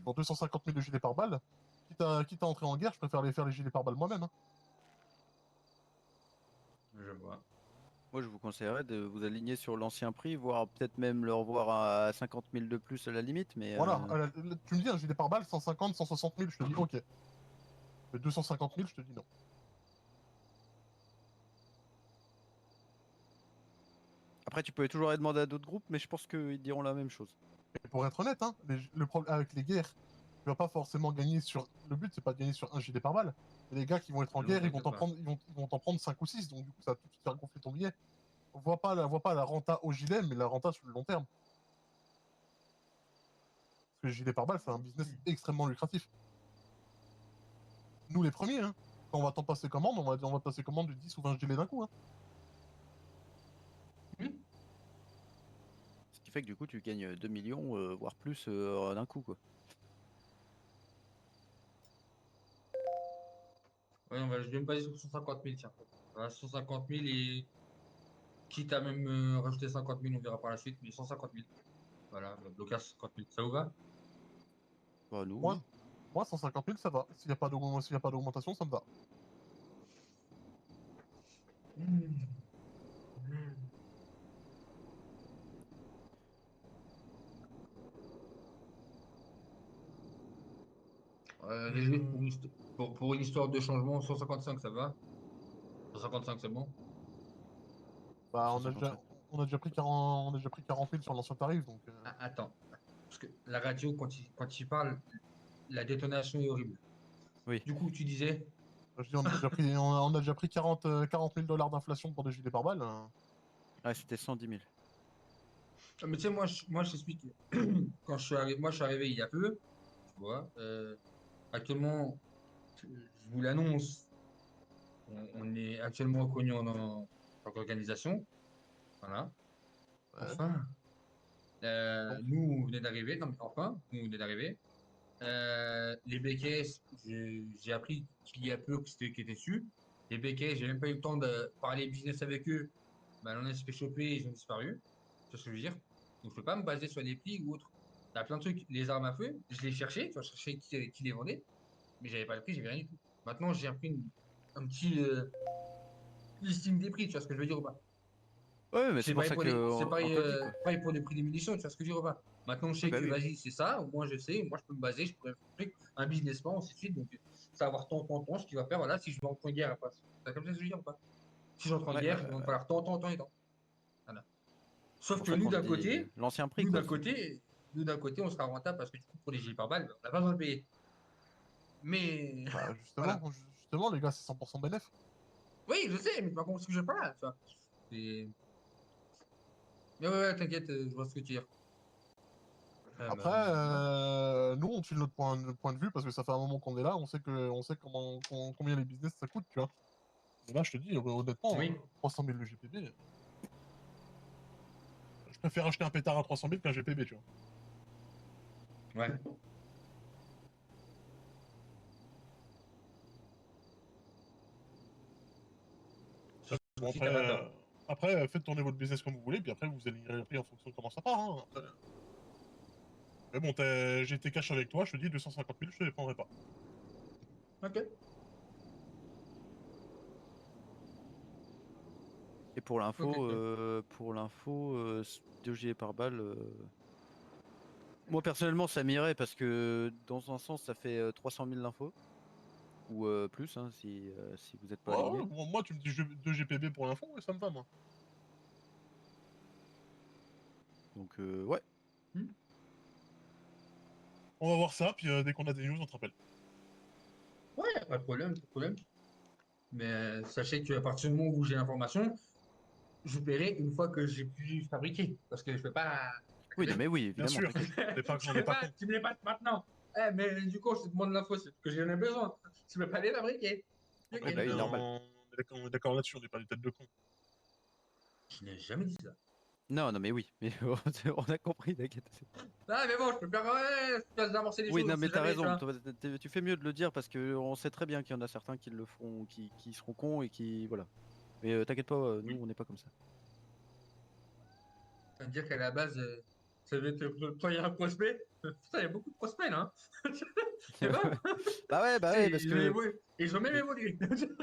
Pour 250 000 de gilets par balle, quitte à entrer en guerre, je préfère les faire les gilets par balle moi-même. Hein. Je vois. Moi, je vous conseillerais de vous aligner sur l'ancien prix, voire peut-être même le revoir à 50 000 de plus à la limite. Mais Voilà, tu me dis un gilet par balle, 150, 160 000, je te dis ok. Mais 250 000, je te dis non. après, tu peux toujours aller demander à d'autres groupes, mais je pense qu'ils diront la même chose. Et pour être honnête, hein, le problème avec les guerres, tu vas pas forcément gagner sur. Le but, c'est pas de gagner sur un gilet par balle. Et les gars qui vont être en Non, guerre, ils vont t'inquiète t'en pas. prendre, ils vont t'en prendre 5 ou 6, donc du coup, ça va tout de suite faire gonfler ton billet. Vois pas la renta au gilet, mais la renta sur le long terme. Parce que le gilet par balle, c'est un business extrêmement lucratif. Nous, les premiers, hein, quand on va t'en passer commande, on va passer commande de 10 ou 20 gilets d'un coup. Hein. Ce qui fait que du coup, tu gagnes 2 millions, voire plus d'un coup, quoi. Ouais, je vais me baser sur 150 000, tiens. Voilà, 150 000 et quitte à même rajouter 50 000, on verra par la suite, mais 150 000. Voilà, le blocage 50 000. Ça vous va? Bah, nous, Moi, oui. moi, 150 000, ça va. S'il n'y a pas d'augmentation, ça me va. Désolé pour une histoire de changement, 155 ça va? 155 c'est bon? Bah, 155. on a déjà pris 40, on a déjà pris 40 000 sur l'ancien tarif, donc. Ah, attends, parce que la radio, quand il parle, la détonation est horrible. Oui. Du coup, tu disais? Je dis, on a déjà pris 40 000 $ d'inflation pour des gilets par balle. Ouais, c'était 110 000. Ah, mais tu sais, moi, je t'explique. Quand moi, je suis arrivé il y a peu, tu vois. Actuellement, je vous l'annonce, on est actuellement reconnu en tant qu'organisation. Voilà. Enfin, nous, on venait d'arriver. Non, mais enfin, nous, on venait d'arriver. Les BKS, j'ai appris qu'il y a peu que c'était eux qui étaient dessus. Les BKS, j'ai même pas eu le temps de parler business avec eux. Ben, on a se fait choper, ils ont disparu. C'est ce que je veux dire. Donc, je peux pas me baser sur les prix ou autre. Il y a plein de trucs. Les armes à feu, je les cherchais, tu vois, je cherchais qui les vendait, mais j'avais pas le prix, j'avais rien du tout. Maintenant, j'ai appris un petit listing des prix, tu vois ce que je veux dire ou pas? Ouais, mais c'est C'est pour pareil ça pour que c'est on te le dit, quoi. pareil pour les prix des munitions, tu vois ce que je veux dire ou pas? Maintenant, je sais Bah que oui. vas-y, c'est ça, au moins je sais, moi je peux me baser, je pourrais faire un business plan, ainsi de suite, donc savoir tant, ce qu'il va faire, voilà, si je vais entrer en guerre, après. C'est comme ça que je veux dire ou pas? Si j'entre en Ouais, guerre, il va me falloir tant et tant. Voilà. c'est Sauf pour que ça qu'on te dit l'ancien prix, quoi. nous d'un côté, on sera rentable parce que du coup, pour les gilets pare-balles, on n'a pas besoin de payer. Mais Bah, voilà. justement, les gars, c'est 100% bénéf. Oui, je sais, mais tu vas comprendre ce que je parle, tu vois. Mais ouais, t'inquiète, je vois ce que tu veux dire. Après, nous, on suit notre point de vue parce que ça fait un moment qu'on est là, on sait combien les business ça coûte, tu vois. Et là, je te dis, honnêtement, Oui. 300 000 de GPB. Je préfère acheter un pétard à 300 000 qu'un GPB, tu vois. Ouais. Bon, après, faites tourner votre business comme vous voulez, puis après, vous alignerez le prix en fonction de comment ça part. Hein. Mais bon, j'ai été cash avec toi, je te dis 250 000, je te les prendrai pas. Ok. Et pour l'info, Ok, 2 gilets par balle. Moi personnellement, ça m'irait parce que dans un sens, ça fait 300 000 d'infos ou plus hein, si vous n'êtes pas aligné. Moi, tu me dis 2 GPB pour l'info, ouais, ça me va, moi. Donc ouais. On va voir ça, puis dès qu'on a des news, on te rappelle. Ouais, pas de problème, pas de problème. Mais sachez qu'à partir du moment où j'ai l'information, je vous paierai une fois que j'ai pu fabriquer. Parce que je peux pas. Oui, non, mais oui, Bien évidemment. sûr, on n'est pas con. Tu me les passes maintenant. Eh, mais du coup, je te demande l'info, c'est que j'en ai besoin. Tu peux pas les fabriquer. Ok. bah oui, normal. On est d'accord là-dessus, on n'est pas des têtes de con. Je n'ai jamais dit ça. Non, non, mais oui, mais on a compris, t'inquiète. Ah, mais bon, je peux faire. Ouais, je peux avancer les Oui, choses. non, on mais sait t'as jamais, raison. tu vois. Tu fais mieux de le dire parce que on sait très bien qu'il y en a certains qui le feront, qui seront cons et qui voilà. Mais t'inquiète pas, nous on n'est pas comme ça. Ça veut dire qu'à la base, ça veut être toi, il y a un prospect. Putain, il y a beaucoup de prospects là. Hein. C'est bon. Bah ouais, parce que. Ils ont même évolué.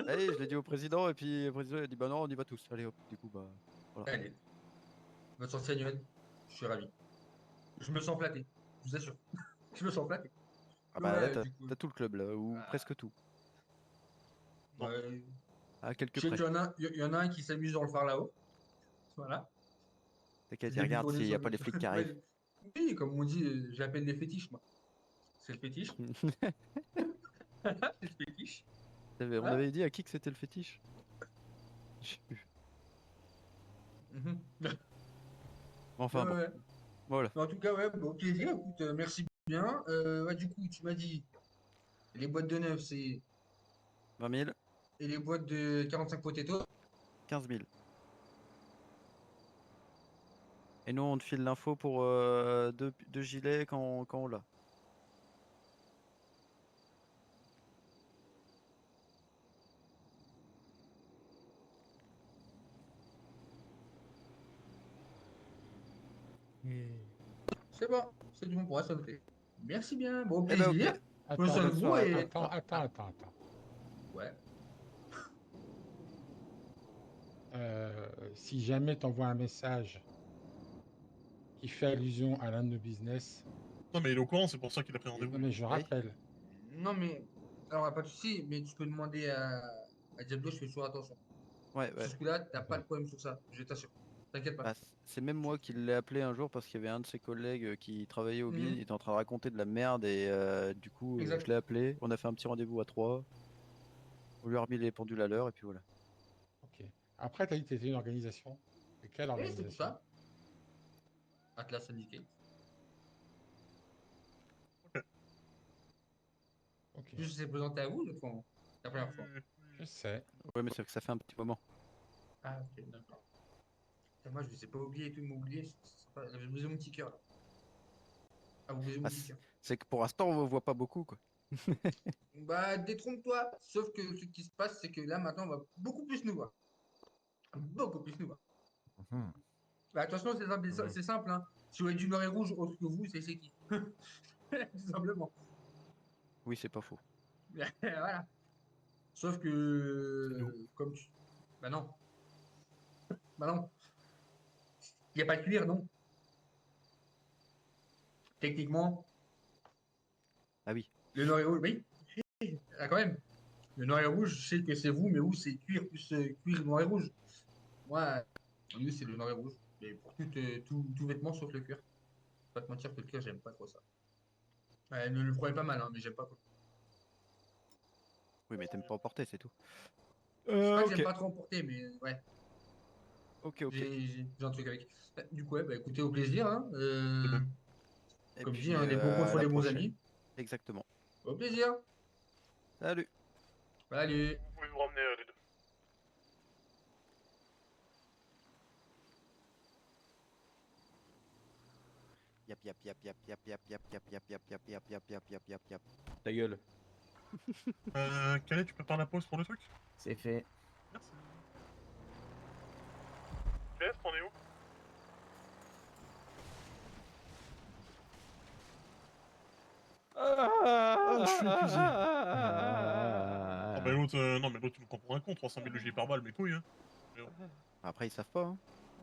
Allez, je l'ai dit au président et puis le président il a dit bah non, on y va tous. Allez hop, du coup bah voilà. Allez, votre sortie annuelle, je suis ravi. Je me sens flatté, je vous assure. Je me sens flatté. Ah bah là Ouais, du coup. t'as tout le club là, ou presque tout. Ouais. À quelques Je sais près. qu'il y en a un qui s'amuse dans le phare là-haut. Voilà. T'inquiète, J'ai il vu regarde tourner s'il n'y sur a pas les flics qui arrivent. Ouais. Oui, comme on dit, j'appelle les fétiches, moi. C'est le fétiche. C'est le fétiche. On avait dit à qui que c'était le fétiche? Je sais plus. Enfin bon. Ouais. Voilà. En tout cas, ouais, bon plaisir. Écoute, merci bien. Ouais, du coup, tu m'as dit les boîtes de 9, c'est 20 000, et les boîtes de 45 potatoes. 15 000. Et nous on te file l'info pour deux gilets quand on l'a. C'est bon, c'est du bon pour ça. Merci bien, bon Eh ben, ok. plaisir. Attends, Prenez soin de vous et... attends. Ouais. Si jamais tu envoies un message qui fait allusion à l'un de nos business. Non, mais il est au courant, c'est pour ça qu'il a pris rendez-vous. Non, mais je rappelle. Non, mais. Alors, pas de soucis, mais tu peux demander à Diablo, je fais toujours attention. Ouais. Sur ce coup-là, t'as pas de problème sur ça, je t'assure. T'inquiète pas. Bah, c'est même moi qui l'ai appelé un jour parce qu'il y avait un de ses collègues qui travaillait au BIN, il était en train de raconter de la merde et du coup Exact. je l'ai appelé, on a fait un petit rendez-vous à 3, on lui a remis les pendules à l'heure et puis voilà. Ok. Après, tu as dit que tu étais une organisation. Et quelle Et organisation? c'est pour ça. Atlas Syndicate. Ok. Je s'est présenté à vous l'autre fois, la première fois. Je sais. Ouais, mais c'est que ça fait un petit moment. Ah, ok, d'accord. Moi, je ne vous ai pas oublié et tout, m'oublier. J'ai brisé mon petit cœur là. Ah, vous brisez mon petit cœur. C'est que pour l'instant on voit pas beaucoup quoi. Bah, détrompe-toi. Sauf que ce qui se passe, c'est que là, maintenant, on va beaucoup plus nous voir. Beaucoup plus nous voir. Bah, attention, c'est simple. Hein. Si vous êtes du noir et rouge autre que vous, c'est qui? Tout simplement. Oui, c'est pas faux. Voilà. Sauf que. Comme tu. Bah non. Bah non. Il n'y a pas de cuir, non? Techniquement. Ah oui. Le noir et rouge, oui. Ah, quand même. Le noir et rouge, je sais que c'est vous, mais vous, c'est cuir plus cuir noir et rouge. Moi, nous, c'est le noir et rouge. Mais pour tout vêtement sauf le cuir. Pas te mentir que le cuir, j'aime pas trop ça. Ne le prenez pas mal, hein, mais j'aime pas trop. Oui, mais t'aimes pas emporter, c'est tout. C'est pas que ok. j'aime pas trop emporter, mais ouais. Ok. J'ai un truc avec. Du coup, ouais, bah, écoutez, au plaisir. Hein. Et Comme puis, dit, hein, les bons contre à la les bons prochaine. amis. Exactement. Au plaisir. Salut. Salut. Vous pouvez vous ramener les deux. Yap. Ta gueule. Calais, tu prépares la pause pour le truc? C'est fait. Merci. PS, t'en es où? je suis épuisé. Ah bah l'autre, non mais l'autre tu nous prends pour un con, 300 000 de gilet par balle, mes couilles hein. Après, ils savent pas. Hein.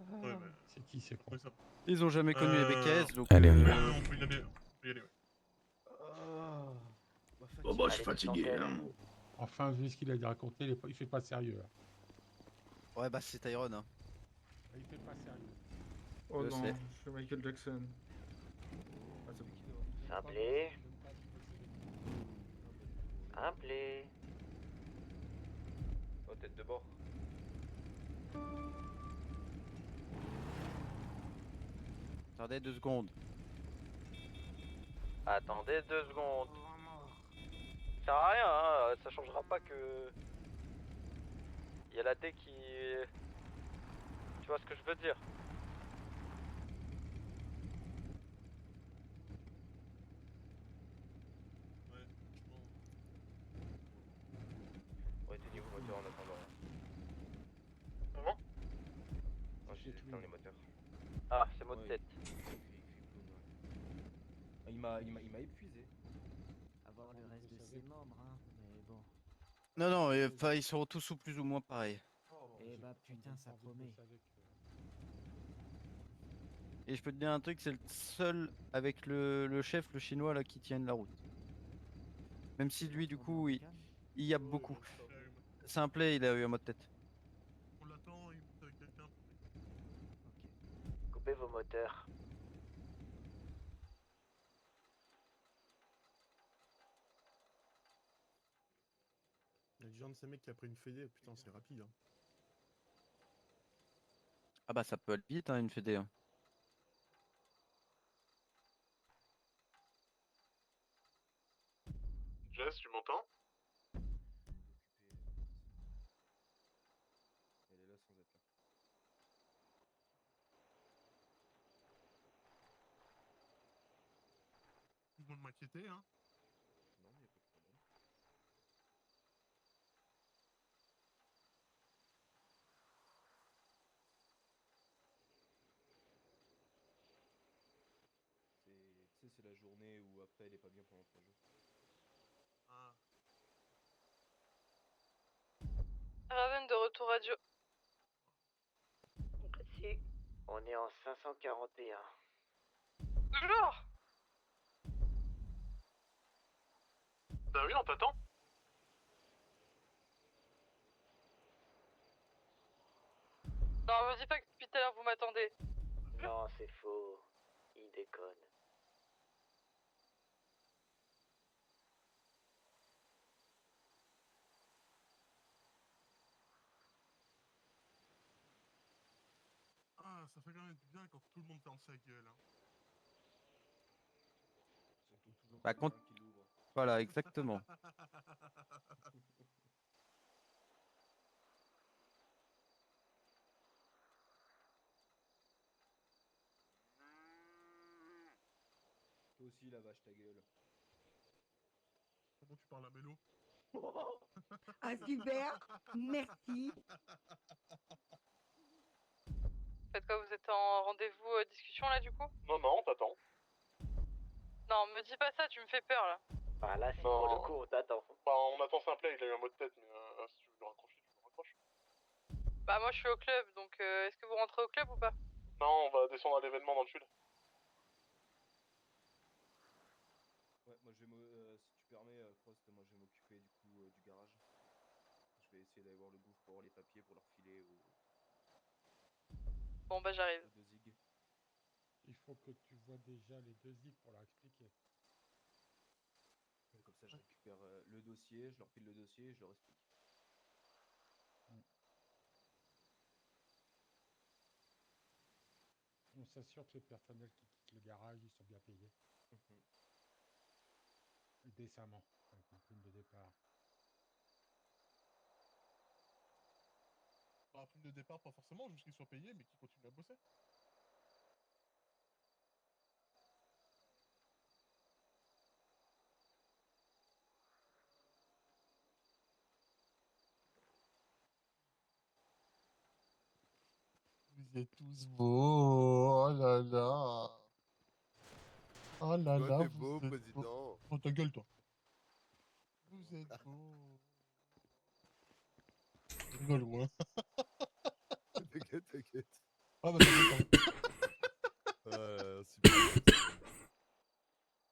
Ouais, mais... C'est qui, c'est quoi? Oui, ça... Ils ont jamais connu les BKS, donc. Allez, on y va. On peut y aller. On peut y aller, ouais. Oh bah je suis fatigué. Hein. Enfin, vu ce qu'il a raconté, il fait pas sérieux. Là. Ouais, bah c'est Tyrone. Hein. Il fait pas sérieux. Oh Je non, sais. je suis Michael Jackson. Ah, c'est lui qui doit. Appelé. Appelé. Oh, tête de bord. Attendez 2 secondes. Attendez 2 secondes. Ça sert à rien, hein. Ça changera pas que. Il y a la D qui. Tu vois ce que je veux dire? Ouais, éteignez vos moteurs en attendant. Comment? Moi j'éteins les moteurs. Ah, c'est mot de tête. Il m'a épuisé. Avoir le reste de ses membres, hein. Mais bon. Non, non, enfin, ils seront tous ou plus ou moins pareils. Eh bah putain, ça promet. Et je peux te dire un truc, c'est le seul avec le chef, le chinois, là, qui tienne la route. Même si lui, du coup, il y a beaucoup. C'est un play, il a eu un mot de tête. On l'attend, il monte avec quelqu'un. Coupez vos moteurs. Il y a déjà un de ces mecs qui a pris une fédé, putain, c'est rapide. Hein. Ah bah ça peut aller vite, hein, une fédé. Hein. Jess, tu m'entends? Elle est là sans être là. Tout le monde m'inquiéter, hein? Non, mais y'a pas de problème. Tu sais, c'est la journée où après elle est pas bien pendant 3 jours. Ah. Raven de retour radio. Si. On est en 541. Toujours? Bah oui, on t'attend. Non, me dis pas que depuis tout à l'heure vous m'attendez. Non, c'est faux. Il déconne. Ah, ça fait quand même du bien quand tout le monde ferme sa gueule, hein. Surtout toujours Bah, quelqu'un qui l'ouvre. Voilà, exactement. Toi aussi la vache ta gueule. Comment tu parles à Mélo? Ah super, merci. Faites quoi, vous êtes en rendez-vous discussion là du coup? Non, non, on t'attend. Non, me dis pas ça, tu me fais peur là. Bah là, c'est pour le coup, on t'attend. Bah, on attend Simplet, il a eu un mot de tête, mais si tu veux le raccrocher, tu le raccroches. Bah moi je suis au club, donc est-ce que vous rentrez au club ou pas? Non, on va descendre à l'événement dans le sud. Ouais, moi je vais si tu permets, Frost, moi je vais m'occuper du coup du garage. Je vais essayer d'aller voir le gouffre pour avoir les papiers pour leur filer Bon bah j'arrive. aux 2 zigs. Il faut que tu vois déjà les 2 zigs pour leur expliquer. Comme ça je récupère le dossier, je leur file le dossier et je leur explique. On s'assure que les personnels qui quittent le garage, ils sont bien payés. Décemment, avec une prime de départ. Pas la prime de départ, pas forcément, juste qu'ils soient payés, mais qu'ils continuent à bosser. Vous êtes tous beaux, oh là là. Oh là Toi, là, t'es vous beau, êtes président. beaux. Oh ta gueule, toi. Vous êtes beaux. Je rigole, moi. Ah bah ça dépend. Super.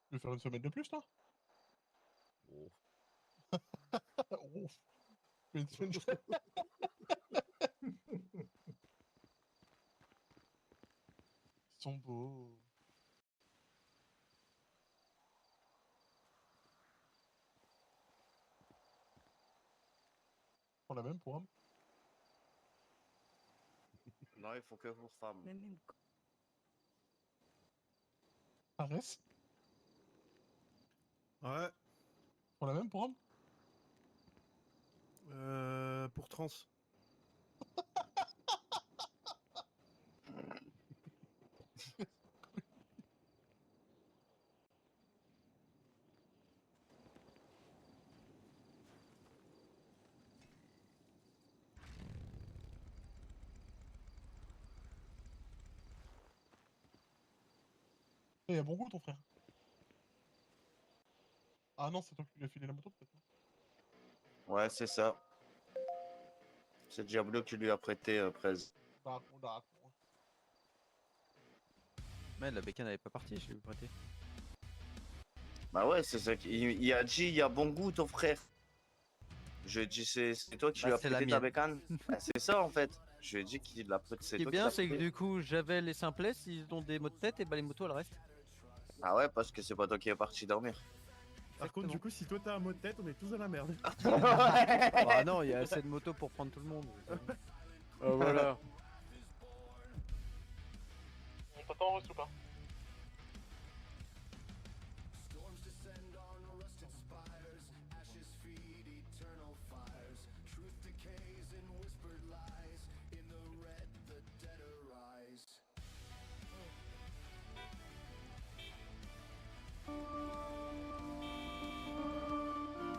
Tu veux faire une semaine de plus, toi? Oh. Oh. Fais une semaine. Ils sont beaux. On la même pour homme. Non, il faut que pour femme. Arès. Ouais. On la même pour homme. Pour trans. Il a bon goût, ton frère. Ah non, c'est toi qui lui as filé la moto, peut-être. Ouais, c'est ça. C'est Diablo qui lui a prêté Prez. D'accord. Mais la bécane elle est pas partie, je l'ai prêté. Bah ouais, c'est ça. Il a dit, il y a bon goût, ton frère. Je lui ai dit, c'est toi qui Bah, lui as c'est la prêté ta mienne. bécane. Bah, c'est ça, en fait. Je lui ai dit qu'il l'a prêté. Ce qui est bien, c'est que du coup, j'avais les simplesses, ils ont des mots de tête, et bah les motos elles restent. Ah ouais, parce que c'est pas toi qui es parti dormir. Par contre, du coup, si toi t'as un mot de tête, on est tous dans la merde. Ah non, il y a assez de motos pour prendre tout le monde. Voilà. On t'attend en reste ou pas?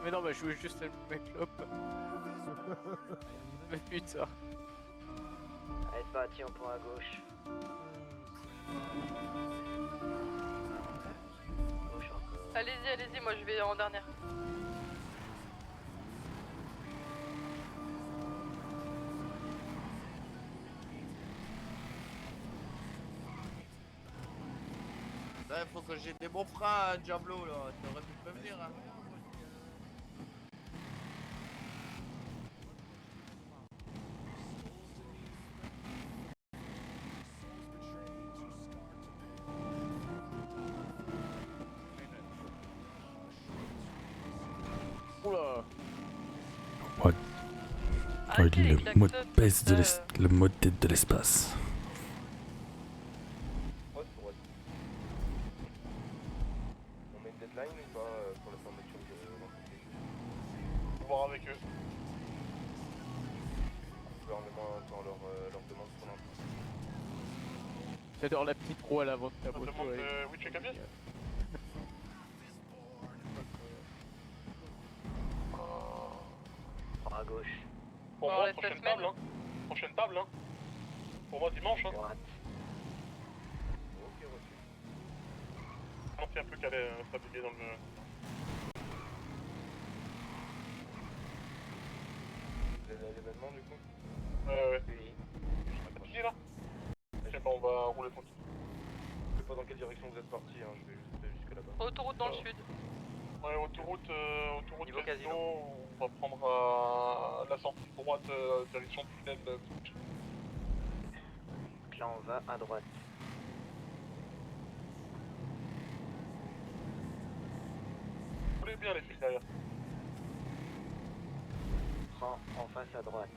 Mais non, bah je voulais juste allumer ma clope. Mais putain. Allez, c'est parti, on prend à gauche. Gauche encore. Allez-y, allez-y, moi je vais en dernière. Là, il faut que j'ai des bons freins, Diablo, là. T'aurais pu me prévenir, hein. Oula. Ouais. Ah, Ouais, si, les le mot de klaxons, baisse de ça, le mot de tête de l'espace. On met une deadline ou pas pour la formation de l'entreprise? On va voir avec eux. Le gouvernement quand leur demande pour l'entreprise. J'adore la petite roue à l'avant de ta On moto. demande ouais. oui, tu es cabier. Prends à gauche. Pour Bon, moi, laisse la prochaine semaine. table, hein. Prochaine table, hein. Pour moi, dimanche, hein. Droite. Ok, reçu. On tient plus qu'à s'habiller dans le. Vous allez à l'événement du coup? Ouais. Oui. Qui est là? Je sais pas, on va rouler tranquille. Je sais pas dans quelle direction vous êtes parti, hein. Je vais juste aller jusque là-bas. Autoroute dans le sud. Ouais, autoroute Niveau casino, casino. on va prendre la sortie droite, direction tunnel. Donc là, on va à droite. Roulez bien les fils derrière. Prends en face à droite.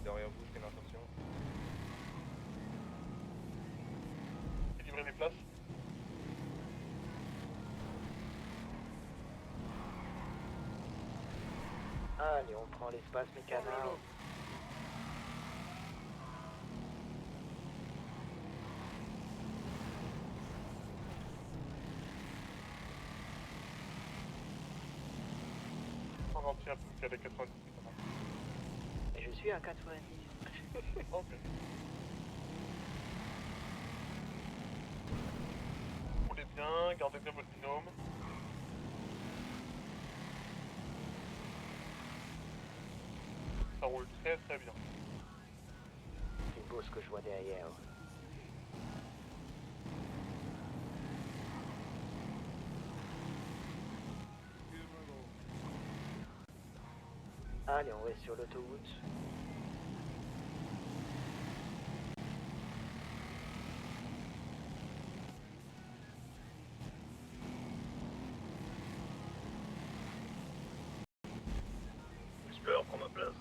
Derrière vous, c'est l'intention. Équilibrer les places. Allez, on prend l'espace mécano. On ralentit un peu, qu'il y a les 90. Et je suis à 90. Ok. Roulez bien, gardez bien votre binôme. ça roule très très bien. C'est beau ce que je vois derrière. Allez, on reste sur l'autoroute. J'espère prendre ma place.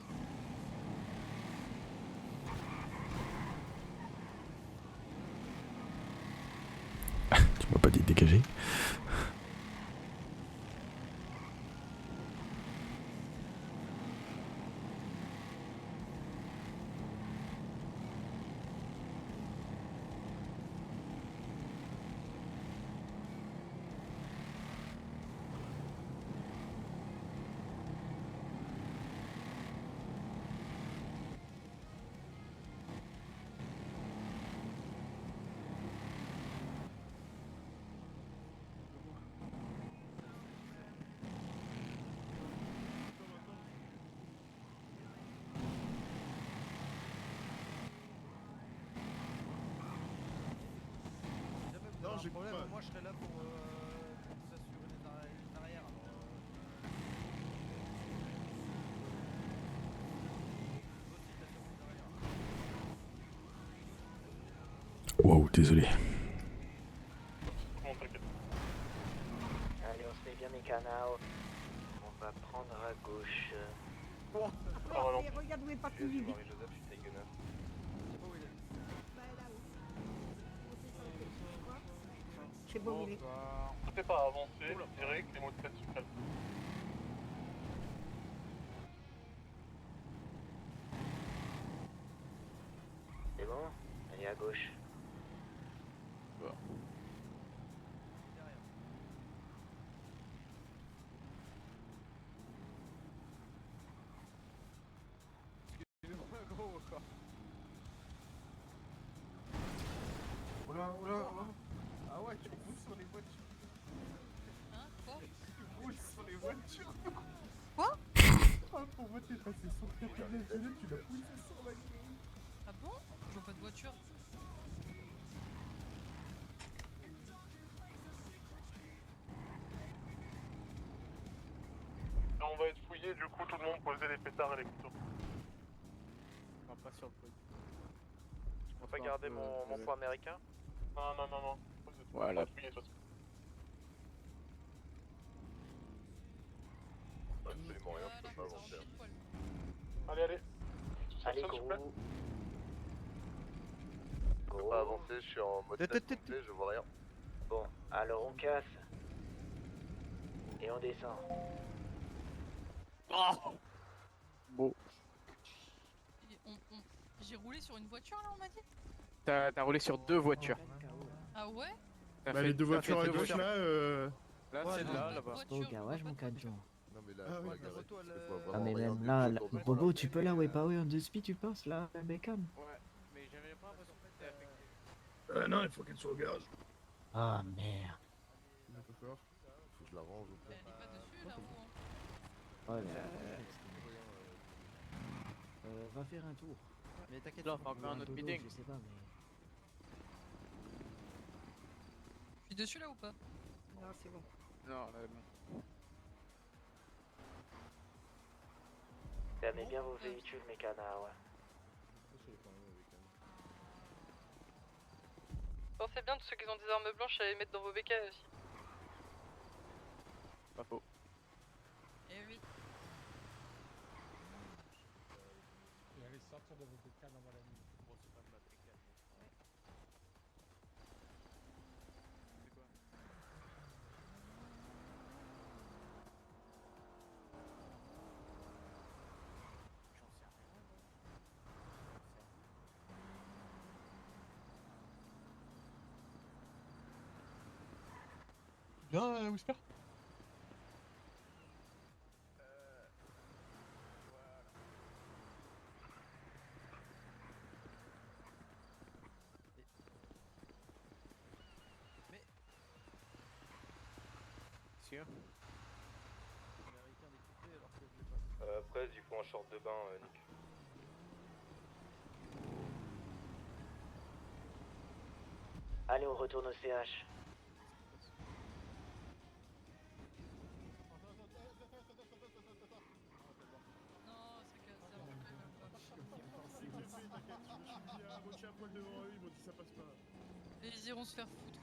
Tu m'as pas dit de dégager? Non, j'ai problème, pas. moi je serais là pour vous assurer les arrières. Wow, désolé. Allez, on se met bien mes canaux. On va prendre à gauche. Oh, mais regarde où est parti Vivi. Marie-Joseph, je suis taïgoneur. Bah là-haut. Je sais pas où il est. Je sais pas avancer, je dirais que les mots de tête se calment. C'est bon? Allez à gauche. Oula, oula, oula. Ah ouais, tu roules sur les voitures. Hein? Quoi? Tu roules sur les voitures. Quoi? Ah, pour moi, t'es passé sur le tapis de la fenêtre, tu l'as poussé sur la gueule. Ah bon? Je vois pas de voiture. Là, on va être fouillé, du coup tout le monde posait les pétards et les couteaux. Non, pas sur le point. Je peux pas garder mon point américain? Non, non, non, non. Voilà. On va être fouillé, de toute façon. Absolument rien, je peux pas avancer. Allez, allez. Allez, S'il vous plaît. Je peux pas avancer, je suis en mode test complet, je vois rien. Bon, alors on casse. Et on descend. Bon. Et j'ai roulé sur une voiture là, on m'a dit? T'as roulé sur deux voitures. Ah ouais? Bah, les deux voitures à gauche là, Là, c'est là-bas. Au garage, mon cadjon. Non mais là, Ah oui, ouais, la garage, moto, tu elle, vois Ah, vraiment mais rien même du là, tout autour de Bobo, moi, tu peux la power en 2 speed, tu penses là, Beckham? Ouais, mais j'avais pas l'impression que c'était affecté. Non, il faut qu'elle soit au garage. Ah merde. D'accord. Faut que je la range au pire. Elle est pas dessus là ou? Oh là. Va faire un tour. Mais t'inquiète, Là, tu on va vas faire un Un autre dodo, meeting. je sais pas, mais. Je suis dessus là ou pas? Non, c'est bon. Non, là, bon. Fermez bien vos véhicules, mes canards. Pensez bien de ceux qui ont des armes blanches à les mettre dans vos bécanes aussi. Pas faux. Eh oui. Et allez sortir de vos bécanes avant la nuit. Bon, c'est pas de la bécane. C'est quoi? Bien, Whisper? Sûr? Américain découpé alors que je l'ai Après, il faut un short de bain, Nick. Allez, on retourne au CH. Moitié à poil devant eux, ils m'ont dit ça passe pas. Et ils iront se faire foutre.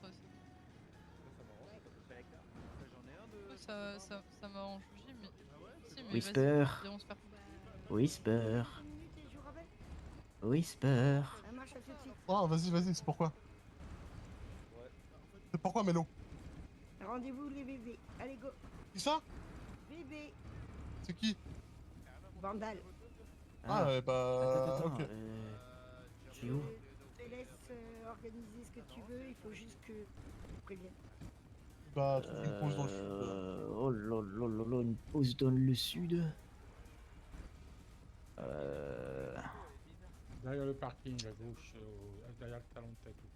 Ça m'arrange, oui, mais. Si, mais Whisper. vas-y, ils iront se faire foutre. Whisper. Whisper. Ça marche à tout de suite. Oh, vas-y, c'est pourquoi? C'est pourquoi, Mélo? Rendez-vous les bébés. Allez, go. Qui ça? Bébé. C'est qui? Vandal. Ah, bah. Attends, Ok. c'est où? Je te laisse organiser ce que tu veux, il faut juste que tu préviennes. Bah, trouve une pause dans le sud. Oh là là là là, une pause dans le sud. Derrière le parking à gauche, derrière le talon de tatou.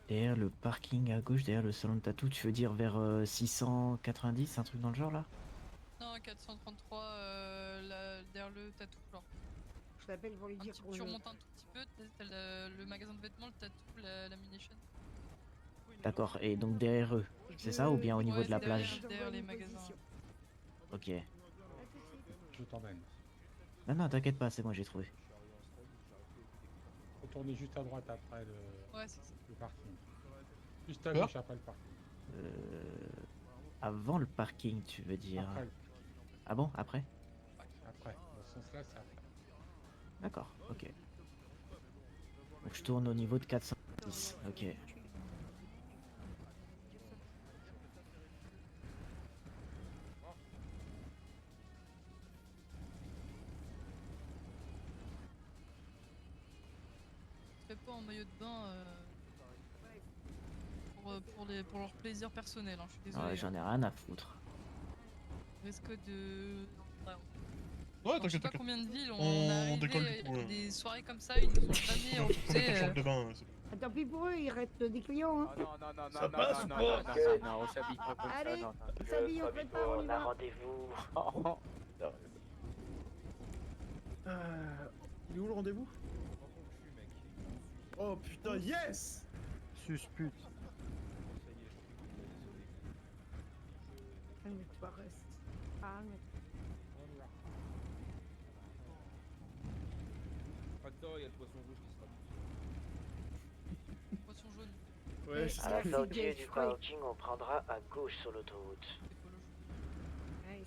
Derrière le parking à gauche, derrière le salon de tatou, tu veux dire vers 690, un truc dans le genre là? Non, 433, derrière le tatou, genre. Je t'appelle pour lui dire qu'on... Tu remontes un tout petit peu, t'as le magasin de vêtements, le tatou, la mination. D'accord, et donc derrière eux, c'est ça ou bien au niveau Ouais, de la derrière- plage? Derrière les magasins. Ok. Je t'emmène. Non, non, t'inquiète pas, c'est moi, j'ai trouvé. Retournez juste à droite après Ouais, c'est ça. le parking. Juste à gauche après le parking. Avant le parking, tu veux dire? Après. Ah bon, après? Après. Dans ce sens-là, c'est après. D'accord, ok. Donc je tourne au niveau de 410, ok. Fais pas en maillot de bain pour leur plaisir personnel, hein, je suis désolé. Ouais, j'en ai rien à foutre. Risque de... Ouais, Je sais t'inquiète, pas t'inquiète. combien de villes On on est décolle, arrivé, du coup, des soirées comme ça, ils nous ont jamais refusé. Short de bain, c'est Ah, tant pis pour eux, il reste des clients. Hein. Non, Ça passe ou pas? non, on s'habille pas comme ça, Allez, non. on s'habille, on prépare, on y On a va. rendez-vous. Il est où le rendez-vous? Oh putain, yes! Suspute. Calme-toi, reste. Calme-toi. Attends, il y a le poisson rouge qui sera Poisson jaune. Ouais, c'est À ça. la Merci, sortie Jeff, du ouais. parking, on prendra à gauche sur l'autoroute. Ouais,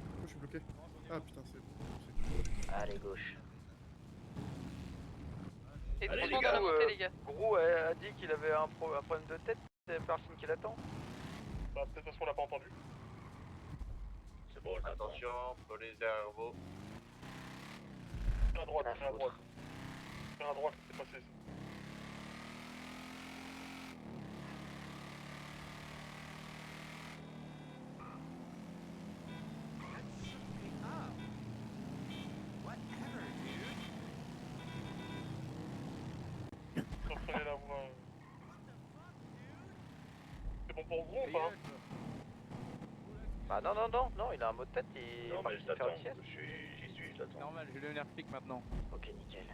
Pourquoi je suis bloqué? Ah putain, c'est bon. Allez, gauche. Et Allez, content les gars, dans la montée, les gars. Gros a dit qu'il avait un problème de tête, c'est personne qui l'attend. Bah, peut-être parce qu'on l'a pas entendu. C'est bon, attention, prenez les cerveaux. À droite, à droite. À droite, c'est passé ça. Reprenez la voie. C'est bon pour le gros ou pas? Bah non, il a un mot de tête, il est parti faire une sieste. J'y suis, je l'attends. Normal, je vais devenir flic maintenant. Ok, nickel.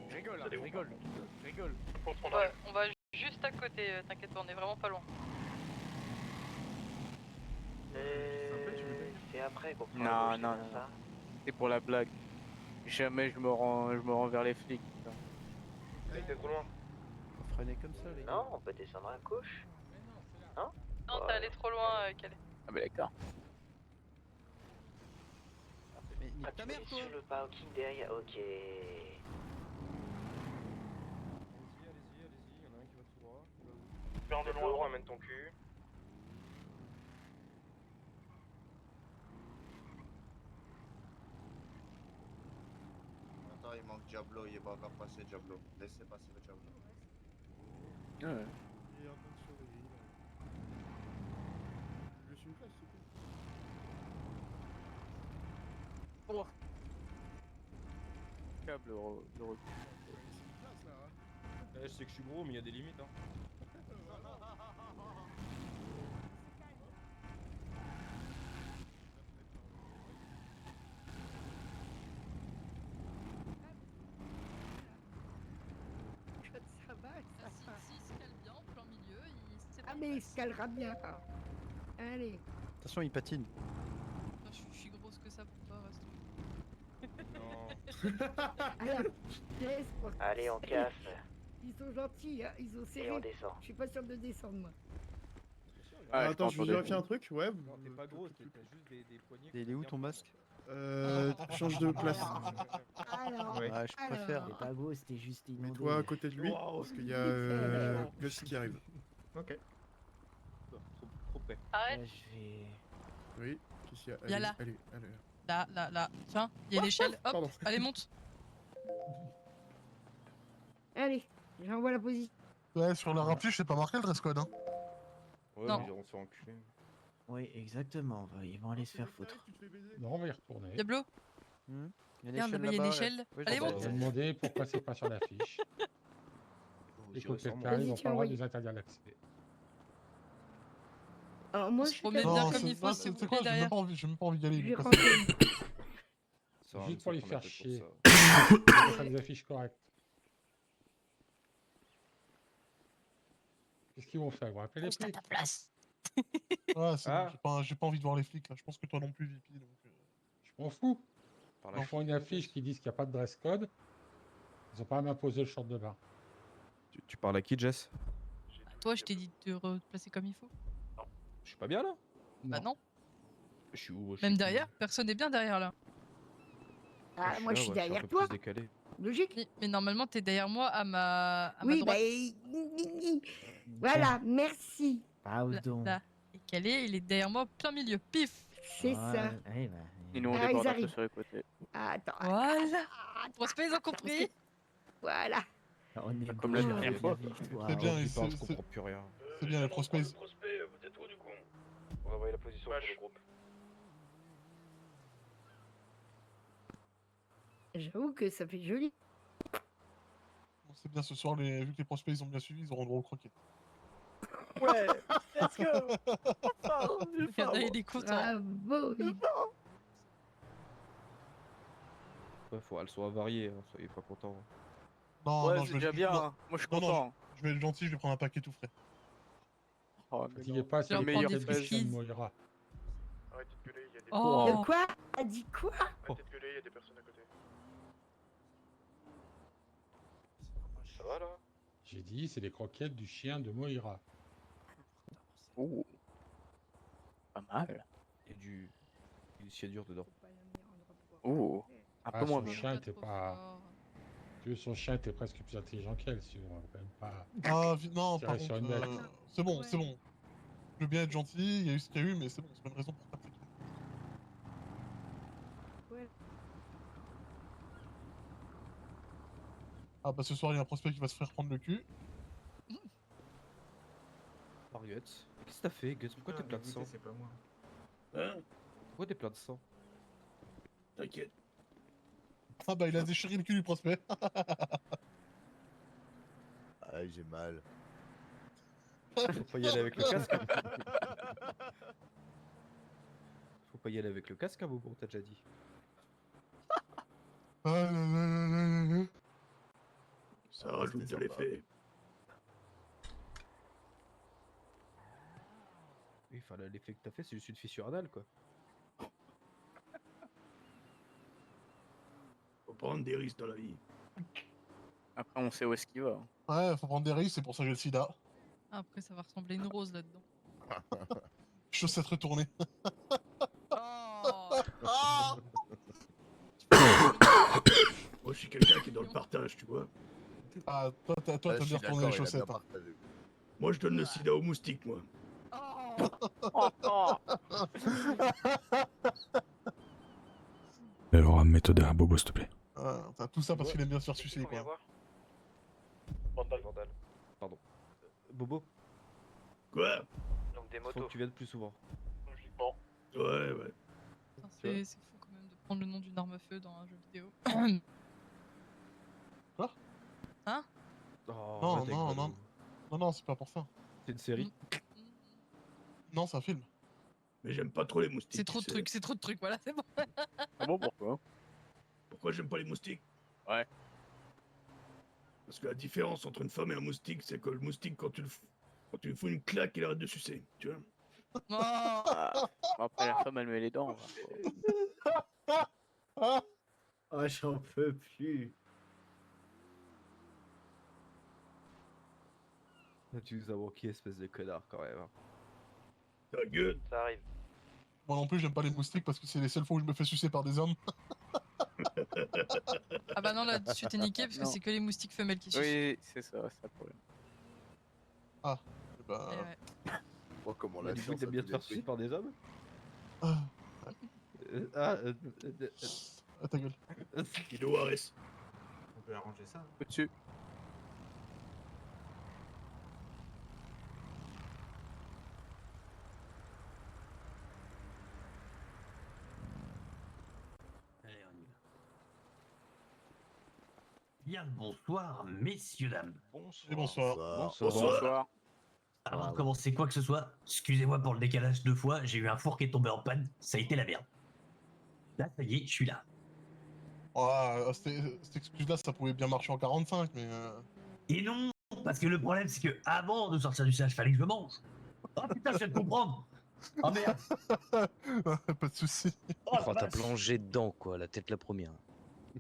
Je rigole, hein, je rigole. Je rigole. On va juste à côté, t'inquiète pas, on est vraiment pas loin. C'est après qu'on prend Non, la gauche, non, c'est non. ça? C'est pour la blague. Jamais je me rends vers les flics. putain. T'es trop loin. Faut freiner comme ça, les gars. Non, on peut descendre à gauche. Non? Non, t'es allé trop loin, Calais. Ah bah d'accord. Mais nique ta Tu mère, es toi. sur le parking derrière, ok. Allez-y, il y en a un qui va tout droit. Vers le Fais loin, lourd, droit. amène ton cul. Attends, il manque Diablo, il est pas encore passé Diablo. Laissez passer le Diablo. Ouais. Il est en train de surveiller. Je lui suis une place, s'il te plaît. Oh. Câble de recul. C'est une place là, hein. Je sais que je suis gros, mais il y a des limites. Hein. mais il se calera bien. Allez. Attention, il patine. Je suis grosse que ça pour toi, reste. Alors, laisse pour- Allez, on casse. Ils sont gentils, hein, ils ont serré. on descend. Je suis pas sûr de descendre, moi. Attends, je vais vérifier un truc, ouais. Non, t'es pas gros, t'as juste des poignets. Il est où ton masque? Change de place. Alors, Ouais. Ah, je préfère. C'était pas beau, c'était juste inondé. Mets-toi à côté de lui, parce qu'il y a Gus qui arrive. Ok. Trop près. Arrête. Ouais, je vais... Oui, qu'est-ce qu'il y a? Il y a là. Allez. Là. Tiens, il y a l'échelle. Hop, Pardon. allez, monte. allez, j'envoie la position. Ouais, sur la raffiche, c'est pas marqué le dress code. Hein. Ouais, Non. mais on se fait enculer. Oui, exactement, ils vont aller se faire foutre. Non, on va y retourner. Diablo. Il y a Regarde, l'échelle là-bas, il y a là-bas, l'échelle. ouais. Allez, On monte. va demander pourquoi c'est pas sur l'affiche. Les coquettes qui arrivent, on Vas-y, pas le droit de tiens, les interdire l'accès. Alors, moi, On je se suis promène capable- bien Non, comme c'est- il faut, non, s'il vous c'est plaît, quoi, j'ai même derrière. pas envie, j'ai même pas envie d'y aller. Je lui, vais parce rentrer. Ça va, Juste on pour se les prend faire la tête chier. pour ça. On va faire des affiches correctes. Qu'est-ce qu'ils vont faire? Ils vont appeler les Pose à flics. ta place. Ouais, c'est Ah. bon, j'ai pas envie de voir les flics là. Je pense que toi non plus, VP. Donc, Je m'en fous. Par Ils font une affiche qui dit qu'il n'y a pas de dress code. Ils ont pas à m'imposer le short de bain. Tu parles à qui, Jess? Toi, je t'ai dit de te replacer comme il faut. Je suis pas bien là? Bah non. Je suis où? Même derrière, personne n'est bien derrière là. Ah, moi, je suis là, ouais, derrière un peu toi. plus décalé. Logique. Mais normalement, t'es derrière moi à ma Oui, droite. Voilà, merci. Là. Et Calais, il est derrière moi, plein milieu. Pif. C'est ça. Et nous, on Ah, déborde ils un peu arrivent. sur les côtés. Attends. Voilà. Prospect, ils ont compris. Voilà. On est Comme la beau, dernière la fois. victoire. C'est bien, Tu et parles, c'est- je comprends plus rien. c'est bien les prospects. Vous êtes où du coup? On va envoyer la position pour le groupe. J'avoue que ça fait joli. Bon, c'est bien ce soir, vu que les prospects ils ont bien suivi, ils auront droit aux croquettes. Ouais, let's go. Regarde, il est content. Bravo. Ouais, faut qu'elle soit avariée, hein, soyez pas contents. Non, Ouais, non, c'est déjà bien, hein. Moi, je suis non, content. je vais être gentil, je vais prendre un paquet tout frais. Oh, Fatiguez pas, c'est Je vais les reprendre coquettes des du chien de biscuits. Moira. Arrêtez de gueuler, il y a des Oh. De quoi? T'as dit quoi? Arrêtez de gueuler, il y a des personnes à côté. Ça va là? J'ai dit, c'est les croquettes du chien de Moira. Oh. Pas mal. Et du cianure dedans. Oh. Un peu moins son bien. chien était pas... Tu veux, son chien était presque plus intelligent qu'elle, sinon on va quand même pas... Ah, non, tirer par sur contre, une bête. c'est bon, c'est bon. Je veux bien être gentil, il y a eu ce qu'il y a eu, mais c'est bon, c'est pas une raison pour taper. Ouais. Ah bah ce soir, il y a un prospect qui va se faire prendre le cul. Marriott, qu'est-ce que t'as fait, Gus? Pourquoi t'es plein de sang? C'est pas moi. Hein? Pourquoi t'es plein de sang? T'inquiète. Ah bah il a déchiré le cul du prospect. Ah, j'ai mal. Faut pas y aller avec le casque. Faut pas y aller avec le casque, hein, Bobo, t'as déjà dit. Ça rajoute de l'effet. Oui, enfin, l'effet que t'as fait, c'est juste une fissure anale, quoi. Faut prendre des risques dans la vie. Après, on sait où est-ce qu'il va. Ouais, faut prendre des risques, c'est pour ça que j'ai le sida. Après, ça va ressembler à une rose là-dedans. Chaussettes retournées. Moi, je suis quelqu'un qui est dans le partage, tu vois. Ah, toi, t'aimes bien retourner les chaussettes. Hein. Moi, je donne le sida aux moustiques, moi. Mais alors, méthode à Bobo, s'il te plaît. T'as tout ça parce qu'il aime bien se faire sucer, quoi. Vandal. Pardon. Bobo, Quoi? Donc des faut motos. que tu viennes plus souvent. Logiquement. Ouais, ouais. Putain, c'est fou quand même de prendre le nom d'une arme à feu dans un jeu vidéo. Quoi? Hein? Oh, Non, arrête avec non, Valou. non. Non, non, c'est pas pour ça. C'est une série. Non, c'est un film. Mais j'aime pas trop les moustiques. C'est trop de trucs, voilà, c'est bon. Ah bon, pourquoi? Pourquoi j'aime pas les moustiques? Ouais. Parce que la différence entre une femme et un moustique, c'est que le moustique, quand tu le Quand tu lui fous une claque, il arrête de sucer, tu vois. Ah, après, la femme, elle met les dents. Oh, j'en peux plus. Tu nous as manqué, espèce de connard, quand même. hein. Ta gueule. Ça arrive. Moi non plus, j'aime pas les moustiques parce que c'est les seules fois où je me fais sucer par des hommes. Ah bah non, là, tu t'es niqué parce que Non. c'est que les moustiques femelles qui sucent. Oui, c'est ça, c'est le problème. Ah, bah. Eh ouais. Oh, comment Bah, la du coup, science t'aimes a bien tout te faire détruit. sucer par des hommes Ah, Ah, ta gueule. Guido Juarez. On peut arranger ça. Au-dessus. Allez, on y va. Bien le bonsoir, messieurs, dames. Bonsoir. Et bonsoir. Bonsoir. Avant de commencer quoi que ce soit, excusez-moi pour le décalage 2 fois, j'ai eu un four qui est tombé en panne, ça a été la merde. Là, ça y est, je suis là. Ah, cette excuse-là, ça pouvait bien marcher en 45, mais. Et non, parce que le problème, c'est que avant de sortir du siège, fallait que je mange. Oh putain, je viens de comprendre. Oh merde. Pas de soucis. Oh, la T'as vache. plongé dedans, quoi, la tête la première.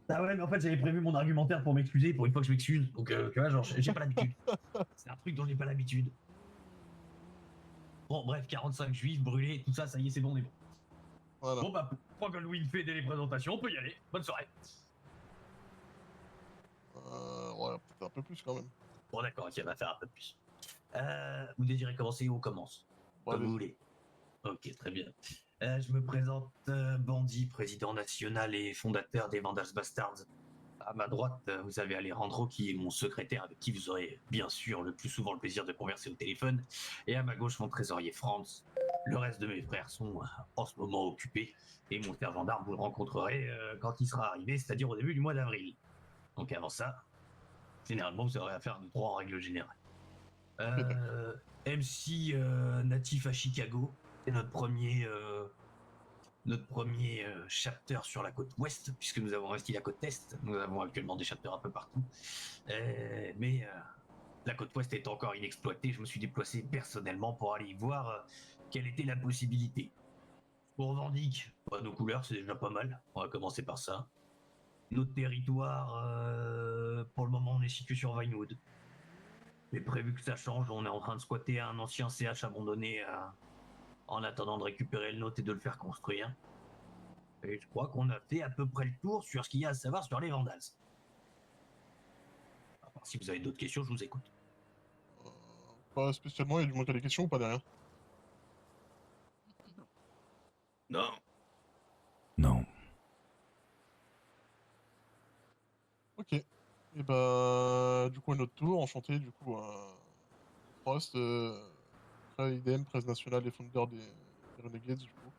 Ah ouais, mais en fait, j'avais prévu mon argumentaire pour m'excuser, pour une fois que je m'excuse. Donc, tu vois, genre, j'ai pas l'habitude. C'est un truc dont j'ai pas l'habitude. Bon, bref, 45 juifs brûlés, tout ça, ça y est, c'est bon, on est bon. Voilà. Bon, bah, pour que Louis fait dès les présentations, on peut y aller. Bonne soirée. Ouais, peut-être un peu plus quand même. Bon, d'accord, ok, on va faire un peu plus. Vous désirez commencer ou on commence Comme vous voulez. Ok, très bien. Je me présente Bandit, président national et fondateur des Vandals Bastards. À ma droite, vous avez Alejandro, qui est mon secrétaire, avec qui vous aurez bien sûr le plus souvent le plaisir de converser au téléphone. Et à ma gauche, mon trésorier Franz. Le reste de mes frères sont en ce moment occupés. Et mon sergent d'armes, vous le rencontrerez quand il sera arrivé, c'est-à-dire au début du mois d'avril. Donc avant ça, généralement, vous aurez affaire de droit en règle générale. MC natif à Chicago, c'est notre premier chapter sur la côte ouest, puisque nous avons investi la côte est. Nous avons actuellement des chapters un peu partout. Mais la côte ouest est encore inexploitée. Je me suis déplacé personnellement pour aller y voir quelle était la possibilité. On revendique nos couleurs, c'est déjà pas mal. On va commencer par ça. Notre territoire, pour le moment, on est situé sur Vinewood. Mais prévu que ça change, on est en train de squatter un ancien CH abandonné en attendant de récupérer le nôtre et de le faire construire. Et je crois qu'on a fait à peu près le tour sur ce qu'il y a à savoir sur les Vandals. À part si vous avez d'autres questions, je vous écoute. Pas spécialement, il y a du moins qu'il y a des questions ou pas derrière? Non. Non. Ok. Et bah, du coup, à notre tour, enchanté, du coup, Frost, IDM, presse nationale et founder des Renegades, du coup.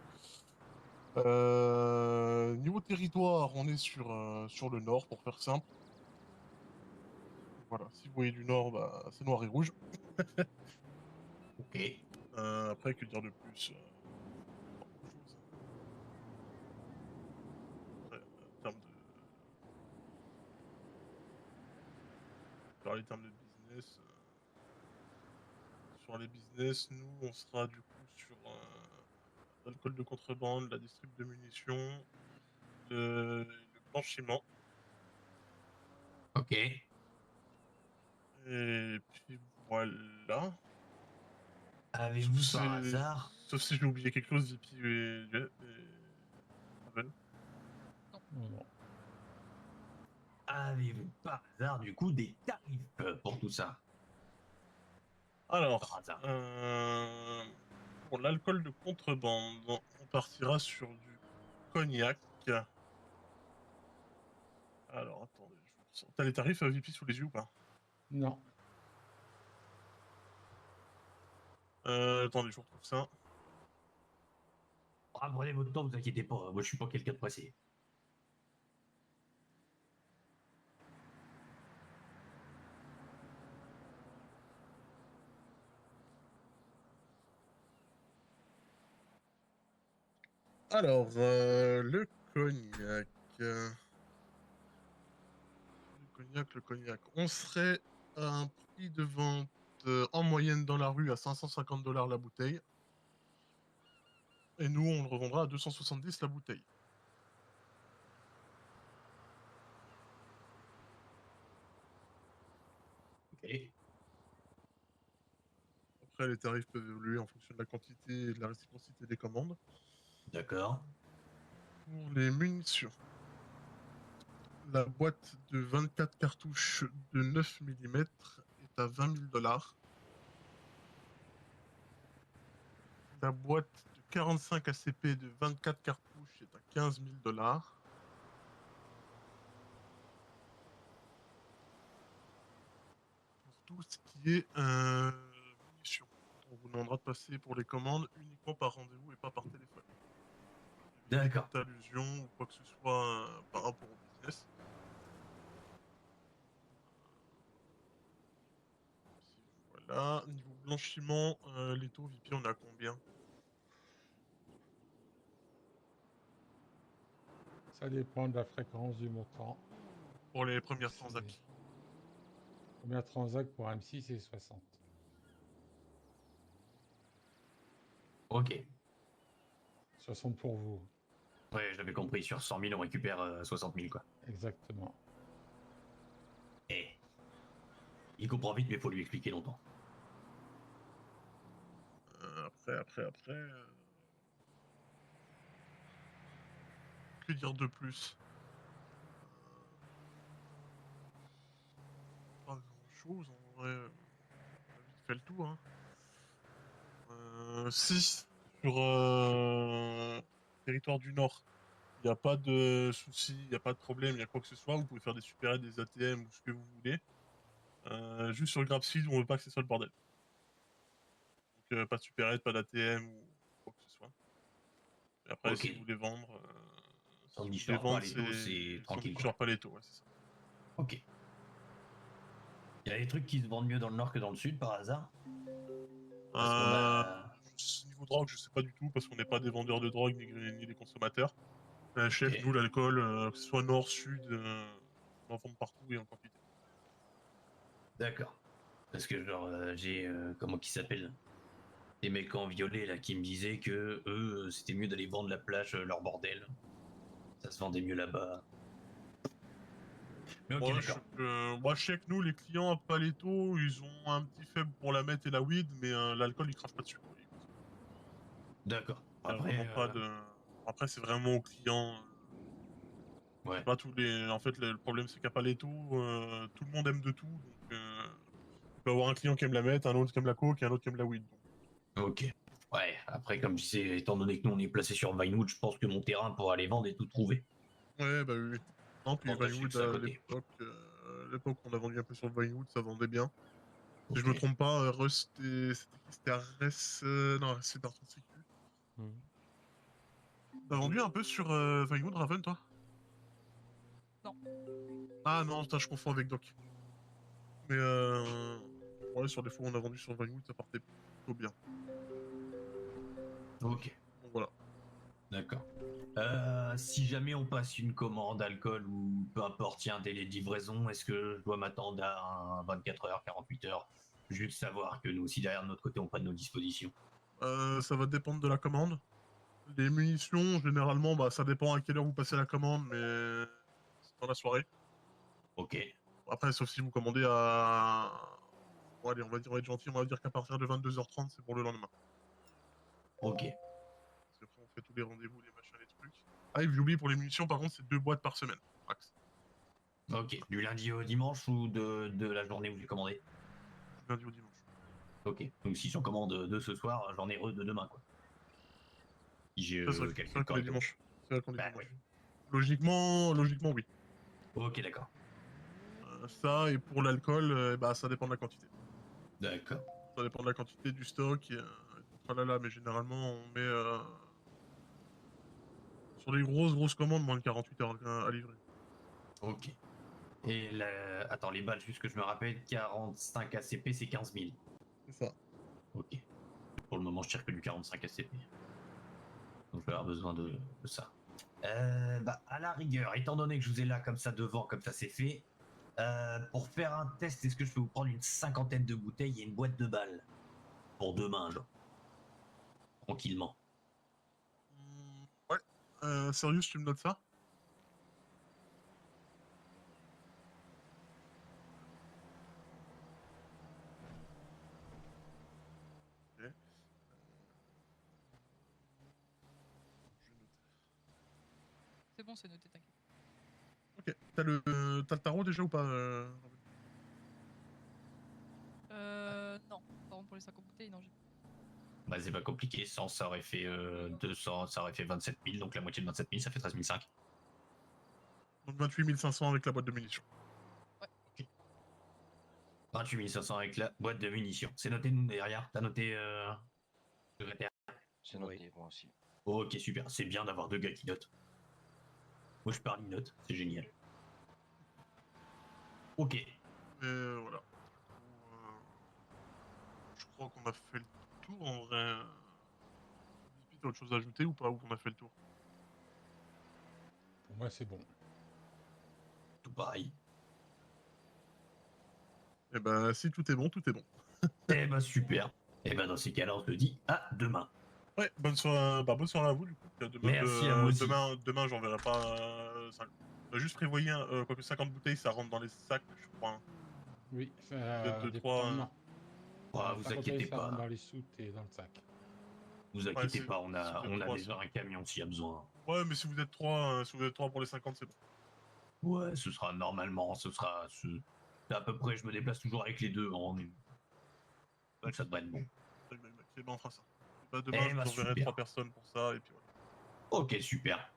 Niveau territoire, on est sur le nord, pour faire simple. Voilà, si vous voyez du nord, bah, c'est noir et rouge. Ok. Après, que dire de plus? Après, en termes de... Sur les termes de business, sur les business, nous, on sera du coup sur l'alcool de contrebande, la distrib de munitions, le blanchiment. Ok. Et puis voilà. Avez-vous par hasard... Sauf si j'ai oublié quelque chose, VP et Raven. Non. Avez-vous par hasard, du coup, des tarifs pour tout ça? Alors, Par hasard. pour l'alcool de contrebande, on partira sur du cognac. Alors, attendez, t'as les tarifs VP sous les yeux ou pas? Non. Attendez, je retrouve ça. Prenez votre temps, vous inquiétez pas, moi je suis pas quelqu'un de pressé. Alors, le cognac. Le cognac. On serait à un prix de vente en moyenne dans la rue à 550 $ la bouteille. Et nous, on le revendra à 270 la bouteille. Ok. Après, les tarifs peuvent évoluer en fonction de la quantité et de la réciprocité des commandes. D'accord. Pour les munitions, la boîte de 24 cartouches de 9 mm est à 20 000 $. La boîte de 45 ACP de 24 cartouches est à 15 000 $. Pour tout ce qui est munitions, on vous demandera de passer pour les commandes uniquement par rendez-vous et pas par téléphone. D'accord. Toute allusion ou quoi que ce soit par rapport au business. Voilà, niveau blanchiment, les taux VIP, on a combien? Ça dépend de la fréquence du montant. Pour les premières transactions. Première transac pour M6, c'est 60. Ok. 60 pour vous. Ouais, j'avais compris. Sur 100 000, on récupère 60 000, quoi. Exactement. Eh. Il comprend vite, mais faut lui expliquer longtemps. Après. Que dire de plus? Pas grand chose en vrai. On a vite fait le tour. Hein. Si sur territoire du Nord, il n'y a pas de soucis, il n'y a pas de problème, il y a quoi que ce soit, vous pouvez faire des supérettes, des ATM ou ce que vous voulez. Juste sur le Grapseed, on veut pas que ce soit le bordel. Donc pas de supérette, pas d'ATM ou quoi que ce soit. Et après, Ok. si vous voulez vendre, Si on ne sort pas les taux, c'est tranquille. Si on ne pas les taux, ouais, c'est ça. Ok. Il y a des trucs qui se vendent mieux dans le nord que dans le sud, par hasard? Parce qu'on a... Niveau drogue, je sais pas du tout, parce qu'on n'est pas des vendeurs de drogue ni des consommateurs. Chef, Ok. nous, l'alcool, que ce soit nord, sud, on en vend partout et en quantité. D'accord. Parce que genre, j'ai... comment qui s'appelle? Des mecs en violet, là, qui me disaient que eux, c'était mieux d'aller vendre la plage, leur bordel. Ça se vendait mieux là-bas. Mais ok, Moi, je sais que nous, les clients à Paletto, ils ont un petit faible pour la meth et la weed, mais l'alcool, ils crachent pas dessus. D'accord. Après, c'est vraiment aux clients. Ouais. Pas tous les... En fait, le problème, c'est qu'à Paletto, tout le monde aime de tout. Donc, tu peux avoir un client qui aime la meth, un autre qui aime la coke et un autre qui aime la weed. Donc. Ok. Ouais, après, comme je disais, étant donné que nous, on est placé sur Vinewood, je pense que mon terrain pour aller vendre est tout trouvé. Ouais, bah oui. Non, puis Bon, Vinewood, à à côté. l'époque, on a vendu un peu sur Vinewood, ça vendait bien. Si je Ok. me trompe pas, Rust, c'était Arres... non, c'est Dark Sécu. T'as vendu un peu sur Vinewood, Raven, toi? Non. Ah non, putain, je confonds avec Doc. Mais ouais, sur des fois où on a vendu sur Vinewood, ça partait plutôt bien. Ok. Donc voilà. D'accord. Si jamais on passe une commande alcool ou peu importe, il y a un délai de livraison, est-ce que je dois m'attendre à un 24 heures, 48 heures? Juste savoir que nous aussi, derrière de notre côté, on prenne nos dispositions. Ça va dépendre de la commande. Les munitions, généralement, bah, ça dépend à quelle heure vous passez la commande, mais c'est dans la soirée. Ok. Après, sauf si vous commandez à... Bon, allez, on va être gentil, on va dire qu'à partir de 22h30, c'est pour le lendemain. Ok. Parce qu'après, on fait tous les rendez-vous, les machins, les trucs. Ah, et j'ai oublié, pour les munitions, par contre, c'est 2 boîtes par semaine, max. Ok. Du lundi au dimanche ou de la journée où j'ai commandé? Du lundi au dimanche. Ok. Donc si j'en commande 2 ce soir, j'en ai de demain, quoi. Si j'ai C'est vrai calculé qu'on est correctement. dimanche. C'est vrai qu'on est Bah, dimanche. ouais. Logiquement, oui. Ok, d'accord. Ça, et pour l'alcool, bah, ça dépend de la quantité. D'accord. Ça dépend de la quantité du stock et tout tralala, mais généralement, on met sur les grosses commandes, moins de 48 heures à livrer. Ok. Et attends, les balles, juste que je me rappelle, 45 ACP, c'est 15 000. C'est ça. Ok. Pour le moment, je tire que du 45 ACP. Donc, je vais avoir besoin de ça. Bah, à la rigueur, étant donné que je vous ai là comme ça devant, comme ça c'est fait, Pour faire un test, est-ce que je peux vous prendre une 50aine de bouteilles et une boîte de balles? Pour demain, genre. Tranquillement. Ouais. Sérieux, tu me notes ça? Ok. C'est bon, c'est noté, t'inquiète. Ok. T'as le tarot déjà ou pas Non. Par contre, pour les 50 bouteilles, non, j'ai. Bah, c'est pas compliqué. 100, ça aurait fait 200, ça aurait fait 27 000. Donc la moitié de 27 000, ça fait 13 500. Donc 28 500 avec la boîte de munitions. 28 500 avec la boîte de munitions. C'est noté, nous, derrière. T'as noté, secrétaire? C'est noté, moi aussi. Ok, super. C'est bien d'avoir deux gars qui notent. Moi, je parle, ils notent. C'est génial. Ok. Voilà. Je crois qu'on a fait le tour en vrai. T'as autre chose à ajouter ou pas? Ou on a fait le tour? Pour moi, c'est bon. Tout pareil. Eh ben, si tout est bon, tout est bon. Eh ben, super. Eh ben, dans ces cas-là, on se dit à demain. Ouais, bonne soirée à vous, du coup. Demain, Merci à vous aussi. Demain, j'enverrai pas 5. Juste prévoyez, quoique 50 bouteilles, ça rentre dans les sacs, je crois. Hein. Oui, De 3. non. Vous inquiétez Ça rentre pas. dans les soutes et dans le sac. Vous inquiétez pas, on si a vous êtes trois, déjà un camion s'il y a besoin. Ouais, mais si vous êtes 3, pour les 50, c'est bon. Ouais, ce sera normalement, à peu près, je me déplace toujours avec les deux. Ouais, ça devrait être bon. C'est bon, on fera ça. Bah, demain, je vous enverrai 3 personnes pour ça, et puis voilà. Ok, super.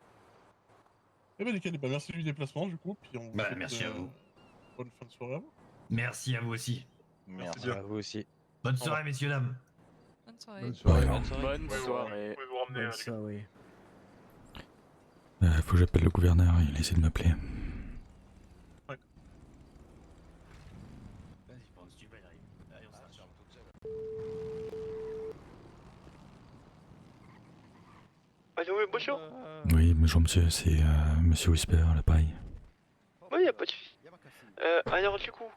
Eh ben, nickel, merci du déplacement, du coup, puis on vous souhaite, Merci à vous. bonne fin de soirée à vous. Merci à vous aussi. Merci bien. à vous aussi. Bonne soirée, messieurs, dames. Bonne soirée. Bonne soirée. Bonne soirée. Vous pouvez vous ramener, Bonne soirée. Faut que j'appelle le gouverneur, il essaie de m'appeler. Vas-y, pense, tu vas y arriver. Allez, on s'arrête. Allô, oui, bonjour. Oui, bonjour monsieur, c'est monsieur Whisper à l'appareil. Oui, y'a pas de soucis. Alors du coup,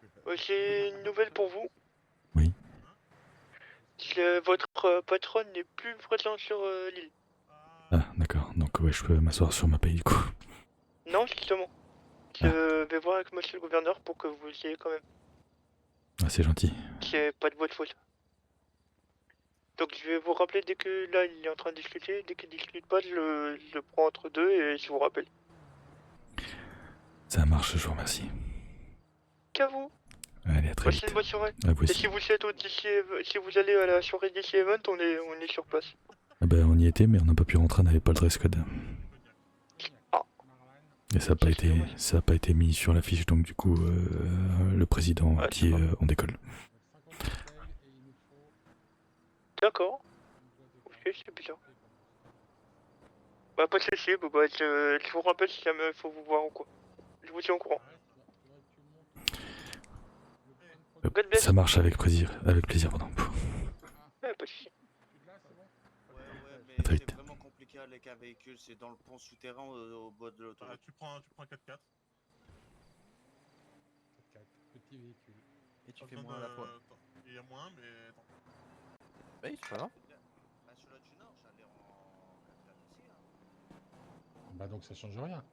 j'ai une nouvelle pour vous. Oui. Votre patronne n'est plus présent sur l'île. Ah, d'accord, donc ouais, je peux m'asseoir sur ma paye du coup. Non, justement. Je vais voir avec monsieur le gouverneur pour que vous y ayez quand même. Ah, c'est gentil. C'est pas de votre faute. Donc je vais vous rappeler dès que là il est en train de discuter. Dès qu'il discute pas, je le prends entre deux et je vous rappelle. Ça marche, je vous remercie. Qu'à vous. Allez, à très Passez vite. une bonne soirée. À vous Et aussi. si vous êtes si vous allez à la soirée DC Event, on est sur place. Ah bah, on y était, mais on n'a pas pu rentrer, on n'avait pas le dress code. Et ça n'a pas été mis sur l'affiche, donc du coup, le président a dit on décolle. D'accord. Ok, c'est bizarre. Bah pas de soucis, je vous rappelle si jamais faut vous voir ou quoi. Je vous tiens au courant. Ça marche avec plaisir, pardon. Ouais, pas de soucis. À très vite. C'est vraiment compliqué avec un véhicule, c'est dans le pont souterrain au bord de l'autoroute. Tu prends un 4x4. Petit véhicule. Et tu fais moins à la fois. Il y a moins, mais attends. Oui, c'est pas grave. Bah, sur l'autre du Nord, j'allais en 4x4 aussi. Hein. Bah donc ça change rien.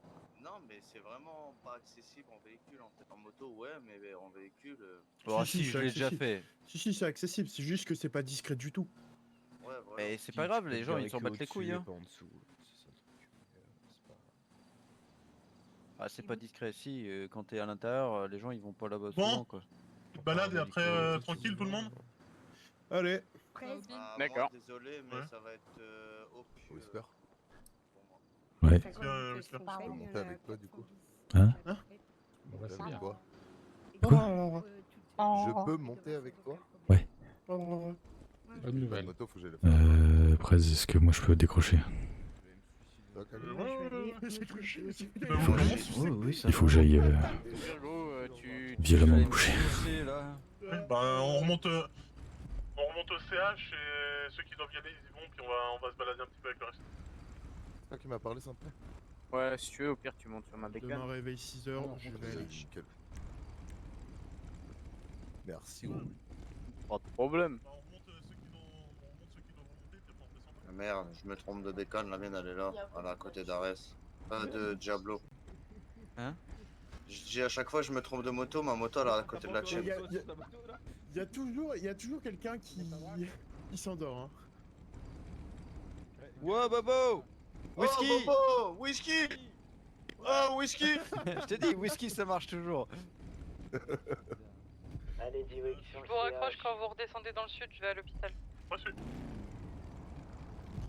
Non, mais c'est vraiment pas accessible en véhicule. En moto, ouais, mais en véhicule. Bon, si, je l'ai déjà fait. Si, c'est accessible, c'est juste que c'est pas discret du tout. Ouais, voilà. Et c'est pas grave, les gens ils s'en battent les couilles. Hein. Ah, c'est pas discret, si, quand t'es à l'intérieur, les gens ils vont pas là-bas souvent quoi. Petite balade et après tranquille tout le monde. Allez. D'accord. Désolé, mais ça va être au plus. Whisper. Ouais. Je peux monter avec toi du coup. Hein? Bon, bah, c'est bien. Quoi Quoi? Je peux monter avec toi? Ouais. Bonne nouvelle. Moto, faut que j'aille la faire. Après, est-ce que moi je peux décrocher? Il faut que j'aille violemment me coucher. Bah on remonte au CH et ceux qui doivent y aller ils y vont puis on va se balader un petit peu avec le reste. C'est toi qui m'as parlé, s'il te plaît? Ouais, si tu veux, au pire, tu montes sur ma bécane. Demain réveil 6h, je vais aller. Nickel. Merci, gros. Pas de problème. Ah, merde, je me trompe de bécane, la mienne elle est là, elle est à côté d'Ares. Pas de Diablo. Hein? Je dis à chaque fois je me trompe de moto, ma moto elle est à côté de la tienne. Il y a toujours quelqu'un qui s'endort. Hein. Ouais, Bobo! Whisky! Oh, Bobo! Whisky! Oh, whisky! Je t'ai dit, whisky ça marche toujours. Allez, direction Je vous raccroche quand vous redescendez dans le sud, je vais à l'hôpital.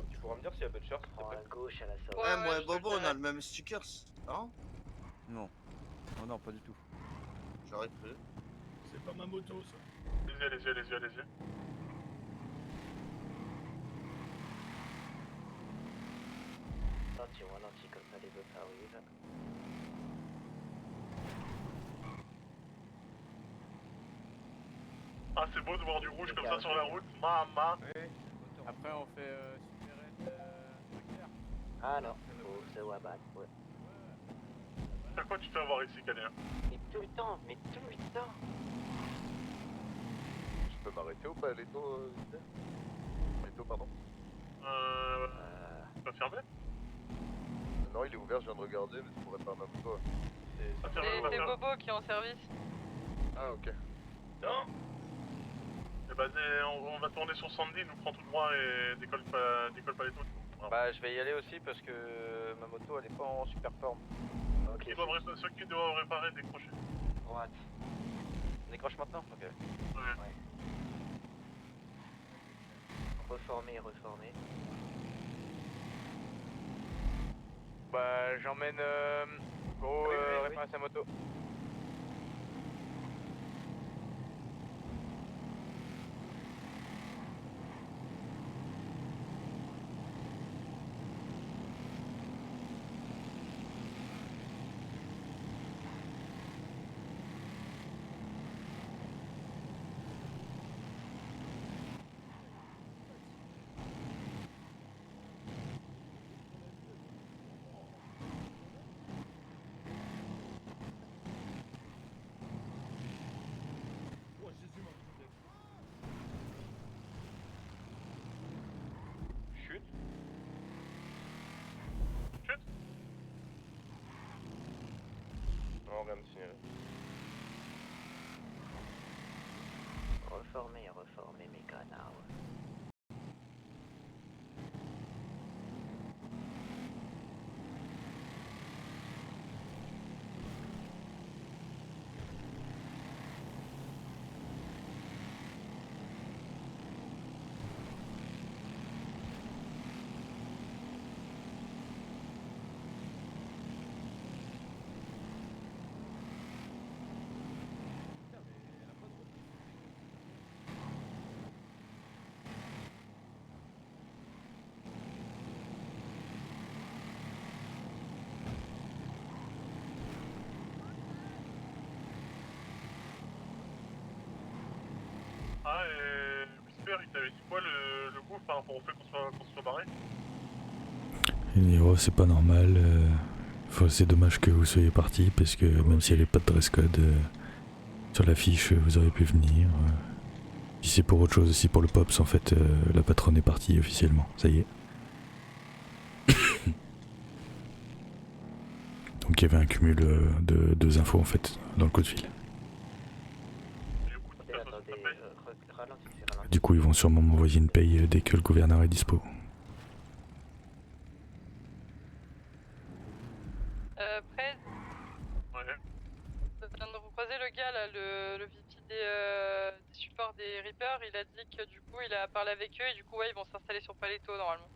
Tu pourras me dire s'il y a Butcher, s'il te plaît. à gauche à la sortie. Ouais, moi et Bobo on a le même stickers, non? Non. Oh non, pas du tout. J'aurais cru. C'est pas ma moto ça. Allez-y, allez-y, allez-y, allez-y. Tu ralentis comme ça les autres arrivent. Ah, c'est beau de voir du rouge comme ça sur la route. Mama. Après, on fait supérette. Ah non, c'est Wabat, ouais. À quoi tu te fais avoir ici, Cadet? Mais tout le temps. Je peux m'arrêter ou pas, Leto? Leto, pardon. Pas fermé? Non, il est ouvert, je viens de regarder, mais tu pourrais pas ma moto. C'est Bobo qui est en service. Ah, ok. Non. Eh ben, on va tourner sur Sandy, nous prend tout droit et décolle pas les taux. Bah, je vais y aller aussi parce que ma moto elle est pas en super forme. Ceux qui doivent réparer, décrocher. Droite. On décroche maintenant? Ok. Ouais. Reformer. Bah, j'emmène gros réparer sa moto. Non, rien de signalé. Reformer mes canards. Ah, et Whisper, il t'avait dit quoi le gouffre par rapport au fait qu'on se soit barré? Il dit, oh, c'est pas normal. C'est dommage que vous soyez parti parce que même s'il n'y avait pas de dress code sur l'affiche, vous auriez pu venir. Si c'est pour autre chose aussi, pour le Pops, en fait, la patronne est partie officiellement. Ça y est. Donc il y avait un cumul de deux infos en fait dans le coup de fil. Du coup, ils vont sûrement m'envoyer une paye dès que le gouverneur est dispo. Prez. Ouais. Je viens de recroiser le gars là, le VP des supports des Reapers. Il a dit que du coup il a parlé avec eux et du coup ouais, ils vont s'installer sur Paleto normalement.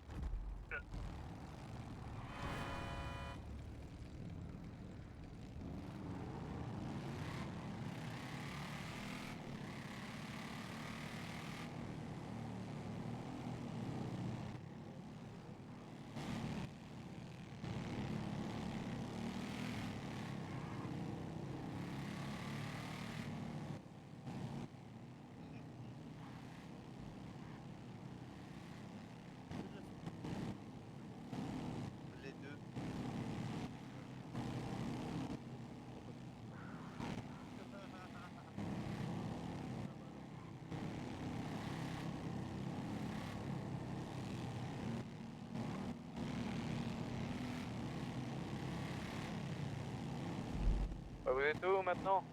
Vous êtes où maintenant?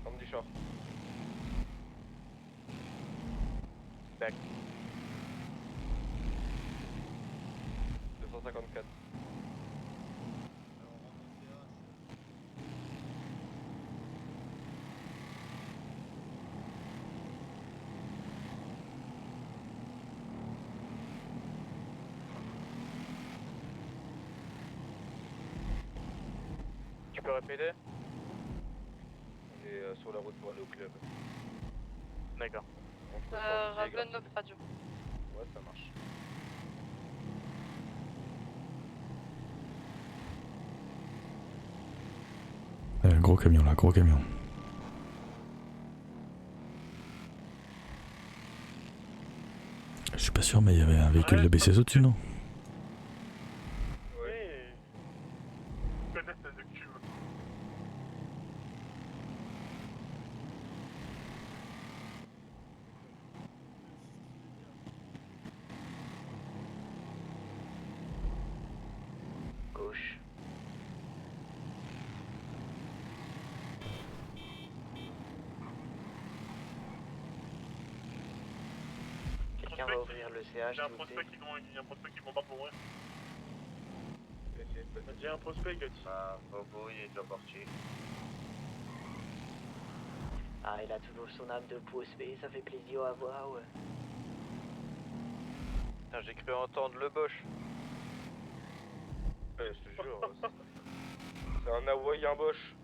Sandy Shore. Tac. 254. Tu peux répéter? On est sur la route pour aller au club. D'accord. Rappelle notre radio. Ouais, ça marche. Gros camion là, gros camion. Je suis pas sûr, mais il y avait un véhicule de BCS au-dessus, non? Oui. Peut-être de cul. Gauche. Quelqu'un va ouvrir le CH. Il y a un prospect qui bombarde pour moi. J'ai un prospect, Gatti. Ah, Bobo, il est déjà parti. Ah, il a toujours son âme de prospect, ça fait plaisir à voir, ouais. Putain, j'ai cru entendre le Bosch. Ouais, je te jure. C'est un Hawaïen Bosch.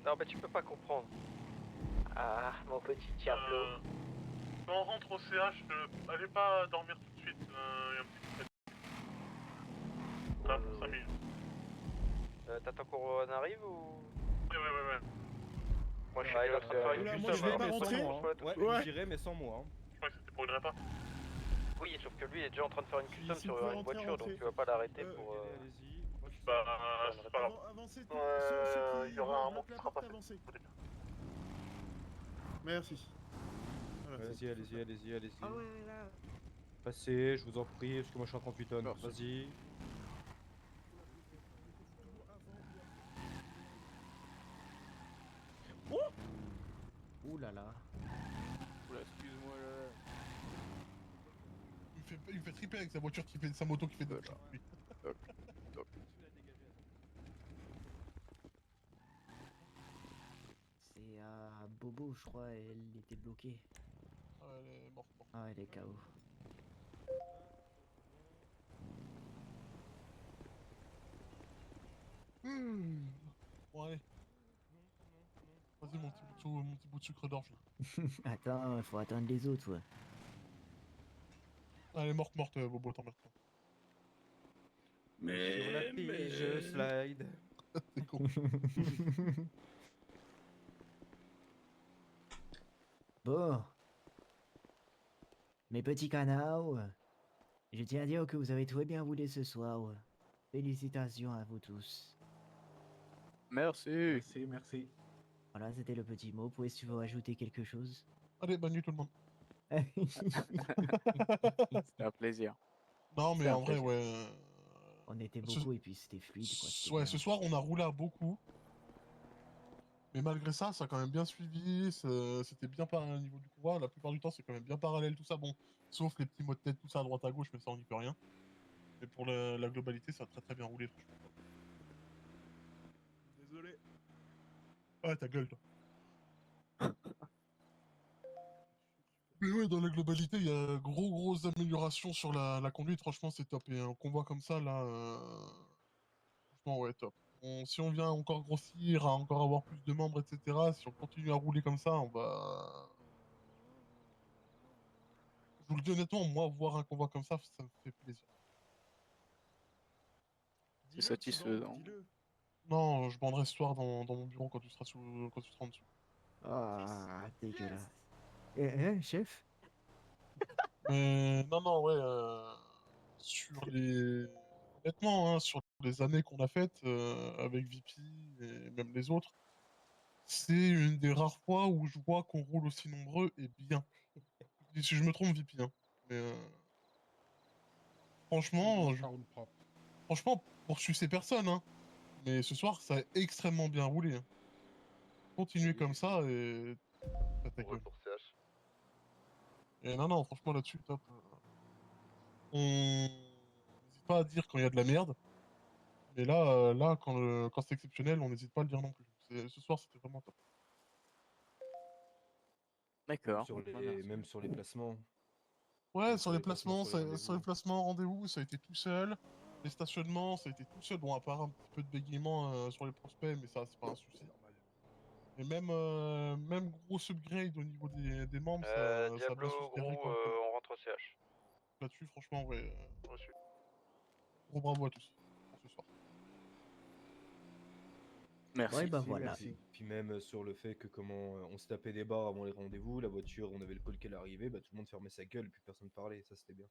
Non, mais tu peux pas comprendre. Ah, mon petit diablo. Quand on rentre au CH, allez pas dormir tout de suite. Il y a un petit voilà, pour 5 minutes. T'attends qu'on arrive ou? Ouais. Moi je suis en train de faire une Oula, custom. moi, je vais pas mais sans rentrer. moi, hein. Ouais, Ouais. j'irai mais sans moi. Hein. Je crois que c'était pour une répa. Oui, sauf que lui il est déjà en train de faire une custom si sur vous pouvez une rentrer, voiture, donc rentrez. tu vas pas l'arrêter pour. Allez-y. Moi, je suis Bah, sur c'est pas grave. Avancez tout. Il y aura un mot qui sera pas fait. Avancez. Merci. Voilà, Vas-y, allez-y. Ah ouais, là. Passez, je vous en prie, parce que moi je suis en 38 tonnes. Vas-y. Ouh là là. Oula, excuse-moi là. Il me fait triper avec sa voiture qui fait sa moto qui fait de C'est à Bobo, je crois, elle était bloquée. Ah, elle est morte. Ah, elle est KO. Bon, allez. Vas-y, mon petit bout de sucre d'orge là. Attends, faut attendre les autres, ouais. Ah, elle est morte, Bobo, t'emmerdes pas. Sur la pige, je slide. C'est con. Bon. Mes petits canards, je tiens à dire que vous avez très bien roulé ce soir. Félicitations à vous tous. Merci. Merci. Voilà, c'était le petit mot. Pouvez-vous tu veux ajouter quelque chose? Allez, bonne nuit tout le monde. C'était un plaisir. Non, mais C'était un en vrai, plaisir. ouais. On était beaucoup et puis c'était fluide, quoi. c'était Ouais, bien. ce soir, on a roulé à beaucoup. Mais malgré ça, ça a quand même bien suivi. C'était bien au niveau du convoi. La plupart du temps, c'est quand même bien parallèle, tout ça. Bon, sauf les petits mots de tête, tout ça à droite à gauche, mais ça, on n'y peut rien. Mais pour la globalité, ça a très bien roulé, franchement. Désolé. Ouais, ta gueule, toi. Mais ouais, dans la globalité, il y a grosses améliorations sur la conduite. Franchement, c'est top. Et un convoi comme ça, là, franchement, ouais, top. Si on vient encore grossir, à encore avoir plus de membres, etc., si on continue à rouler comme ça, on va... Je vous le dis honnêtement, moi, voir un convoi comme ça me fait plaisir. C'est satisfaisant. Non, je banderai ce soir dans mon bureau quand tu seras en dessous. Ah, dégueulasse. Eh, chef? Mais non, ouais, sur les... Honnêtement, hein, sur les années qu'on a faites avec VP et même les autres, c'est une des rares fois où je vois qu'on roule aussi nombreux et bien. Si je me trompe, VP, hein. Mais franchement, pour sucer personne, hein. Mais ce soir, ça a extrêmement bien roulé. Hein. Continuez comme ça et... ta gueule. Pour CH. Et non, franchement, là-dessus, top. On n'hésite pas à dire quand il y a de la merde. Mais là, quand c'est exceptionnel, on n'hésite pas à le dire non plus. Ce soir, c'était vraiment top. D'accord. Même sur les placements. Ouais, sur les placements, sur les sur les placements rendez-vous, ça a été tout seul. Les stationnements, ça a été tout seul. Bon, à part un petit peu de bégaiement sur les prospects, mais ça, c'est pas un souci. Et même gros upgrade au niveau des membres, ça a bien Diablo, suscité gros, on rentre au CH. Là-dessus, franchement, ouais. Gros bravo à tous pour ce soir. Merci. Ouais, bah Si, voilà. merci. Puis même sur le fait que comment on se tapait des barres avant les rendez-vous, la voiture, on avait le call qu'elle arrivait, bah tout le monde fermait sa gueule, puis personne parlait, ça c'était bien.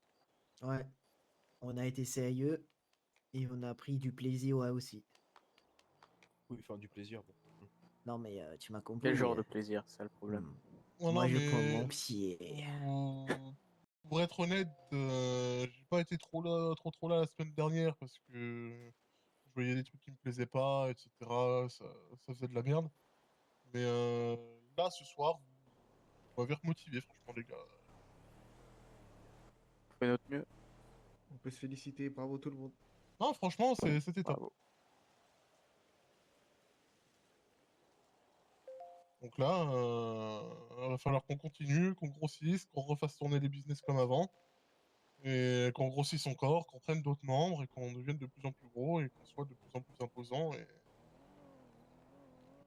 Ouais. On a été sérieux et on a pris du plaisir aussi. Oui, enfin du plaisir. Bon. Non, mais tu m'as compris. Quel genre de plaisir, c'est ça le problème. Non, Moi, non, je prends mais mon pied. pour être honnête, j'ai pas été trop là la semaine dernière parce que je voyais des trucs qui me plaisaient pas, etc. Ça faisait de la merde. Mais là, ce soir, vous m'avez remotivé, franchement, les gars. On fait notre mieux. On peut se féliciter, bravo tout le monde. Non, franchement, c'était top. Bravo. Donc là, il va falloir qu'on continue, qu'on grossisse, qu'on refasse tourner les business comme avant, et qu'on grossisse encore, qu'on prenne d'autres membres, et qu'on devienne de plus en plus gros, et qu'on soit de plus en plus imposant, et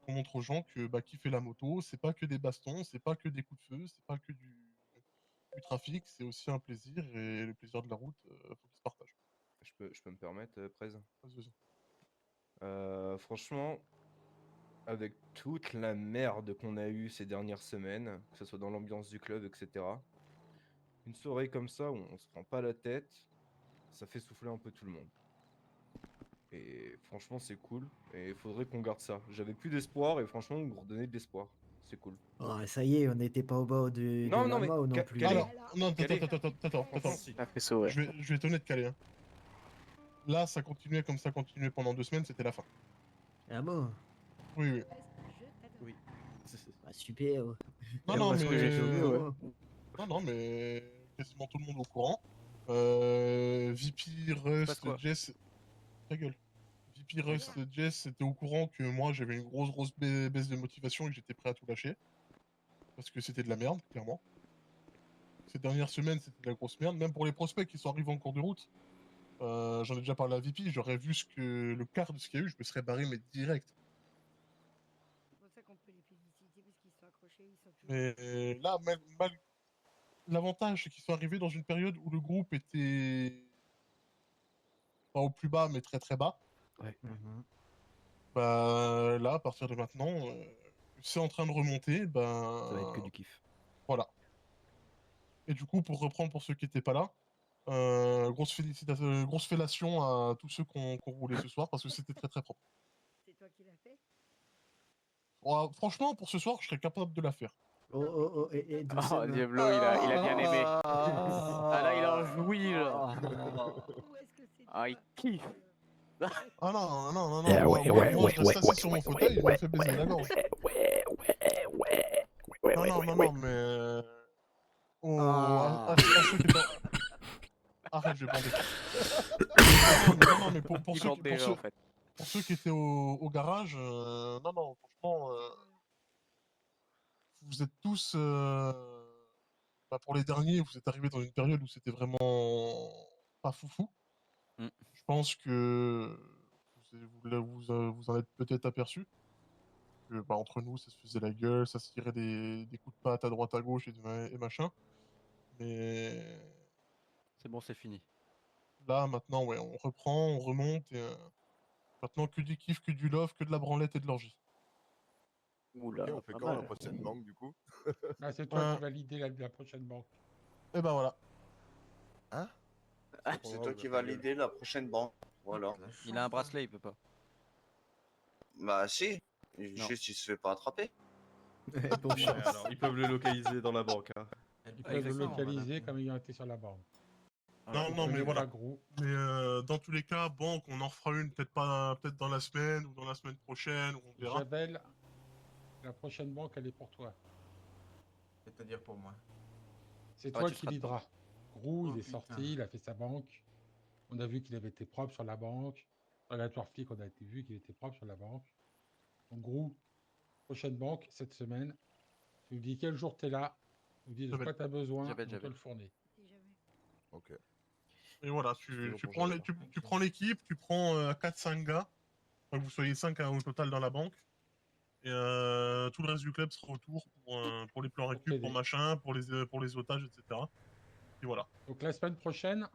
qu'on montre aux gens que qui fait la moto, c'est pas que des bastons, c'est pas que des coups de feu, c'est pas que du trafic, c'est aussi un plaisir, et le plaisir de la route, faut qu'il se partage. Je peux me permettre, Prez? Vas-y. Franchement, avec toute la merde qu'on a eue ces dernières semaines, que ce soit dans l'ambiance du club, etc., une soirée comme ça où on se prend pas la tête, ça fait souffler un peu tout le monde. Et franchement, c'est cool. Et il faudrait qu'on garde ça. J'avais plus d'espoir et franchement, vous me redonnez de l'espoir. C'est cool. Oh, ça y est, on n'était pas au bord de Non, la non, mais mort non plus. Alors, non, Calé. attends. Ouais. Je vais être honnête, Calé. Hein. Là, ça continuait comme ça continuait pendant 2 semaines, c'était la fin. Ah bon? Oui. Oui. Bah, super. Non, Parce que j'ai fait mieux, ouais. Non, mais quasiment tout le monde au courant. VP, Rust, Jess... Ta gueule. VP, Rust, Jess étaient au courant que moi, j'avais une grosse baisse de motivation et que j'étais prêt à tout lâcher. Parce que c'était de la merde, clairement. Ces dernières semaines, c'était de la grosse merde. Même pour les prospects qui sont arrivés en cours de route. J'en ai déjà parlé à VP, j'aurais vu le quart de ce qu'il y a eu, je me serais barré, mais direct. C'est pour ça qu'on peut les féliciter parce qu'ils sont accrochés, ils sont toujours... Mais là, l'avantage, c'est qu'ils sont arrivés dans une période où le groupe était pas au plus bas, mais très très bas. Ouais. Bah là, à partir de maintenant, c'est en train de remonter. Ça va être que du kiff. Voilà. Et du coup, pour reprendre pour ceux qui n'étaient pas là, grosse fellation à tous ceux qui ont roulé ce soir parce que c'était très très propre. C'est toi qui l'as fait? Franchement, pour ce soir, je serais capable de la faire. Oh, et doucement. Oh, Diablo, il a bien aimé. Ah là, il en jouit, là. Ah, il kiffe. Ah non. Ouais, Moi, je reste assis sur mon fauteuil, il me fait baiser la gorge. Non, mais... à ceux qui étaient... Arrête, je vais bander. Non, mais pour ceux qui étaient au garage, non, franchement... vous êtes tous... pour les derniers, vous êtes arrivés dans une période où c'était vraiment pas foufou. Je pense que vous en êtes peut-être aperçu. Que, entre nous, ça se faisait la gueule, ça se tirait des coups de patte à droite à gauche et machin. Mais C'est bon, c'est fini. là, maintenant, ouais, on reprend, on remonte. Et, maintenant, que du kiff, que du love, que de la branlette et de l'orgie. Oula, on fait quand la prochaine banque, du coup? Ah, c'est toi qui vas lider la prochaine banque. Et ben voilà. Hein? C'est toi qui vas l'aider la prochaine banque. Voilà. Il a un bracelet, il peut pas. Bah si. Juste, il se fait pas attraper. Ouais, alors, ils peuvent le localiser dans la banque. Hein. Ils peuvent le localiser comme il a été sur la banque. Non, mais voilà. Gros. Mais dans tous les cas, banque, on en fera une, peut-être dans la semaine ou dans la semaine prochaine, on verra. Javel, la prochaine banque, elle est pour toi. C'est-à-dire pour moi. C'est Ah, toi tu qui seras leadras. Grou, Oh, il est putain. sorti, il a fait sa banque. On a vu qu'il avait été propre sur la banque. Dans la tour flic, on a été vu qu'il était propre sur la banque. Donc, Grou, prochaine banque, cette semaine. Tu nous dis quel jour tu es là. Tu nous dis de Javel. quoi tu as besoin. Javel, On te Javel. le fournit. Ok. Et voilà, C'est toujours tu pour prends Javel. tu prends l'équipe, tu prends 4-5 gars. Enfin, que vous soyez 5 au total dans la banque. Et tout le reste du club sera autour pour les plans récup, pour machin, pour les otages, etc. Et voilà. Donc, la semaine prochaine,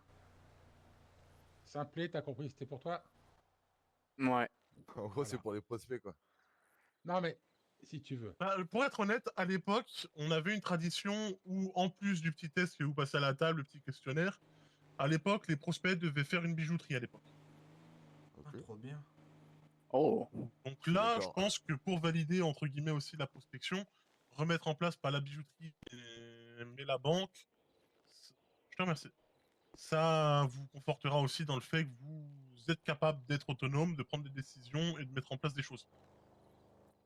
Simplet, t'as compris que c'était pour toi? Ouais. En gros, c'est pour les prospects, quoi. Non, mais si tu veux. Bah, pour être honnête, à l'époque, on avait une tradition où, en plus du petit test que vous passez à la table, le petit questionnaire, à l'époque, les prospects devaient faire une bijouterie à l'époque. Trop bien. Oh. Donc là, je pense que pour valider, entre guillemets, aussi la prospection, remettre en place pas la bijouterie, mais la banque, je te remercie. Ça vous confortera aussi dans le fait que vous êtes capable d'être autonome, de prendre des décisions et de mettre en place des choses.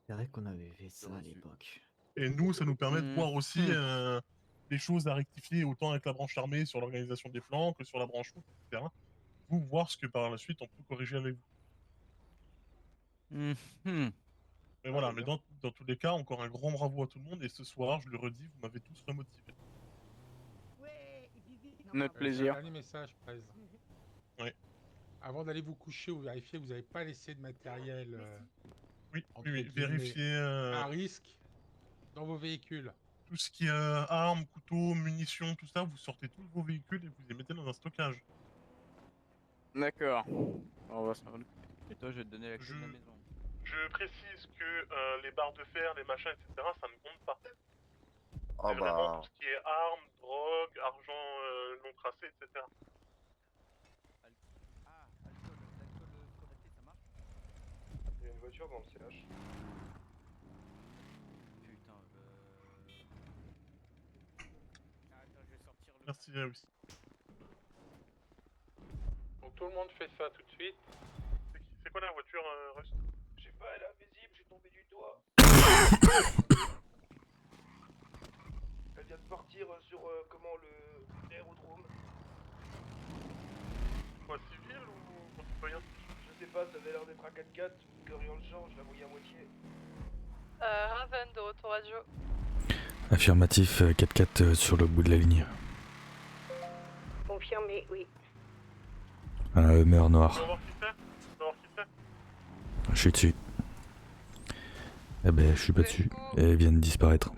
C'est vrai qu'on avait fait ça à l'époque. Et nous, ça nous permet de voir aussi Mhm. des choses à rectifier, autant avec la branche armée sur l'organisation des flancs que sur la branche route, etc. Vous voir ce que par la suite on peut corriger avec vous. Mais voilà, mais dans tous les cas, encore un grand bravo à tout le monde. Et ce soir, je le redis, vous m'avez tous remotivé. Notre plaisir. Un dernier message, Prez. Ouais. Avant d'aller vous coucher ou vérifier que vous n'avez pas laissé de matériel Oui, entre oui, guillemets, vérifier à risque dans vos véhicules. tout ce qui est armes, couteaux, munitions, tout ça, vous sortez tous vos véhicules et vous les mettez dans un stockage. D'accord. On va s'en occuper. Et toi, je vais te donner la clé de la maison. Je précise que les barres de fer, les machins, etc., ça ne compte pas. Ah C'est vraiment bah. tout ce qui est armes, drogue, argent non tracé, etc. Il y a une voiture dans le CH. Putain, Attends, je vais sortir le. Merci, Réus. Donc tout le monde fait ça tout de suite. C'est quoi la voiture, Rust? Je sais pas, elle est invisible, j'ai tombé du toit. Elle vient de partir sur l'aérodrome. Quoi, civil ou citoyen? Je sais pas, ça avait l'air d'être un 4x4, que rien ne change, je la voyais à moitié. Raven, de retour radio. Affirmatif, 4x4 sur le bout de la ligne. Confirmé, oui. Un Hummer noir. Tu vas voir qui c'est? Tu vas voir qui c'est? Je suis dessus. Eh ben, je suis pas dessus. Et elle vient de disparaître.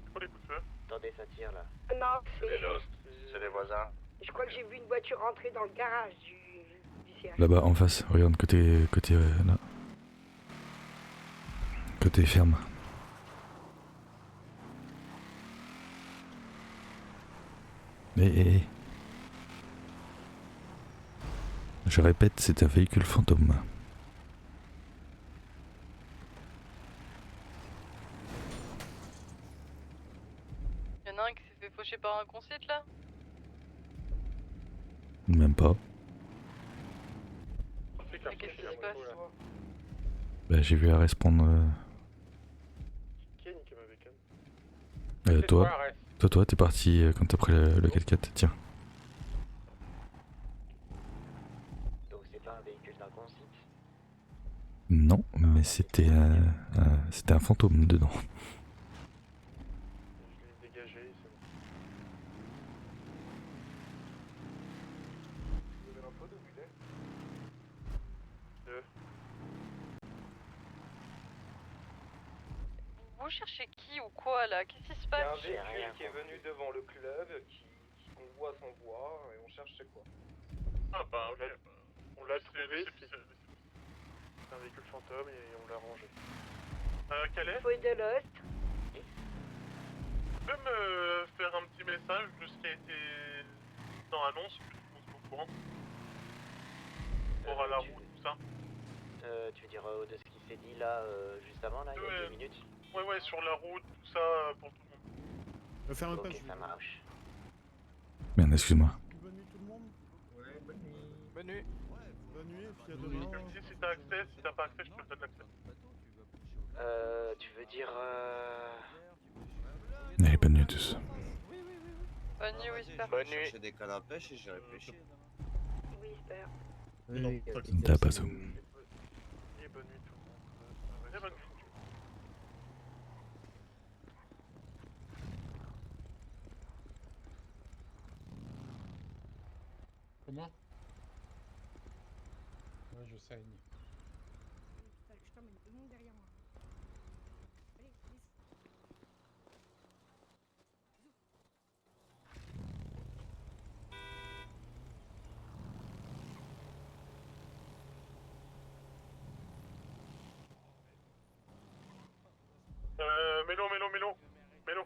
C'est quoi les coups de feu? Attendez, ça tire là. Non, c'est... C'est les voisins. Je crois que j'ai vu une voiture rentrer dans le garage du CH. Là-bas, en face. Regarde, côté là. Côté ferme. Eh. Je répète, c'est un véhicule fantôme. Y'en a un qui s'est fait faucher par un concite là? Même pas. Et qu'est-ce qui se passe? Bah, j'ai vu Ares prendre. Qui a niqué ma bécane? Toi, t'es parti quand t'as pris le 4x4. Tiens. Donc c'est pas un véhicule d'un concite. Non, mais c'était un fantôme dedans. Je l'ai dégagé, c'est bon. Vous avez l'info d'où il est? Vous cherchez qui ou quoi là? Qu'est-ce qui se Il y a passe? un véhicule qui est venu devant le club, qu'on voit sans voix, et on cherche c'est quoi. Ah bah ok. On l'a trouvé, c'est un véhicule fantôme et on l'a rangé. Quel est? Fouille de Lost. Tu peux me faire un petit message de ce qui a été dans l'annonce, que tout le monde soit au courant? Pour à la route tout ça. Tu veux dire de ce qui s'est dit là, juste avant, là, il y a 2 minutes? Ouais, sur la route, tout ça, pour tout le monde. Ferme Ok, pas, je ça marche. Merde, excuse-moi. Bonne nuit tout le monde. Ouais, bonne nuit. Bonne nuit. Bonne nuit, et puis à demain. Si t'as accès, si t'as pas accès, je te donne l'accès. Tu veux dire Allez, bonne nuit à tous. Bonne nuit, Whisper. Bonne nuit. J'ai des cannes à pêche et j'ai réfléchi. Whisper. Oui, T'as pas ça. Et bonne nuit tout le monde. Et bonne nuit. Comment? Ouais, je saigne. Putain, je t'emmène tout le monde derrière moi. Allez, vite. Mélo.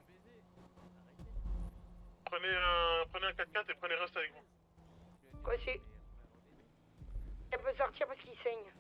Prenez un 4x4 et prenez reste avec vous. Quoi, c'est... Elle peut sortir parce qu'il saigne.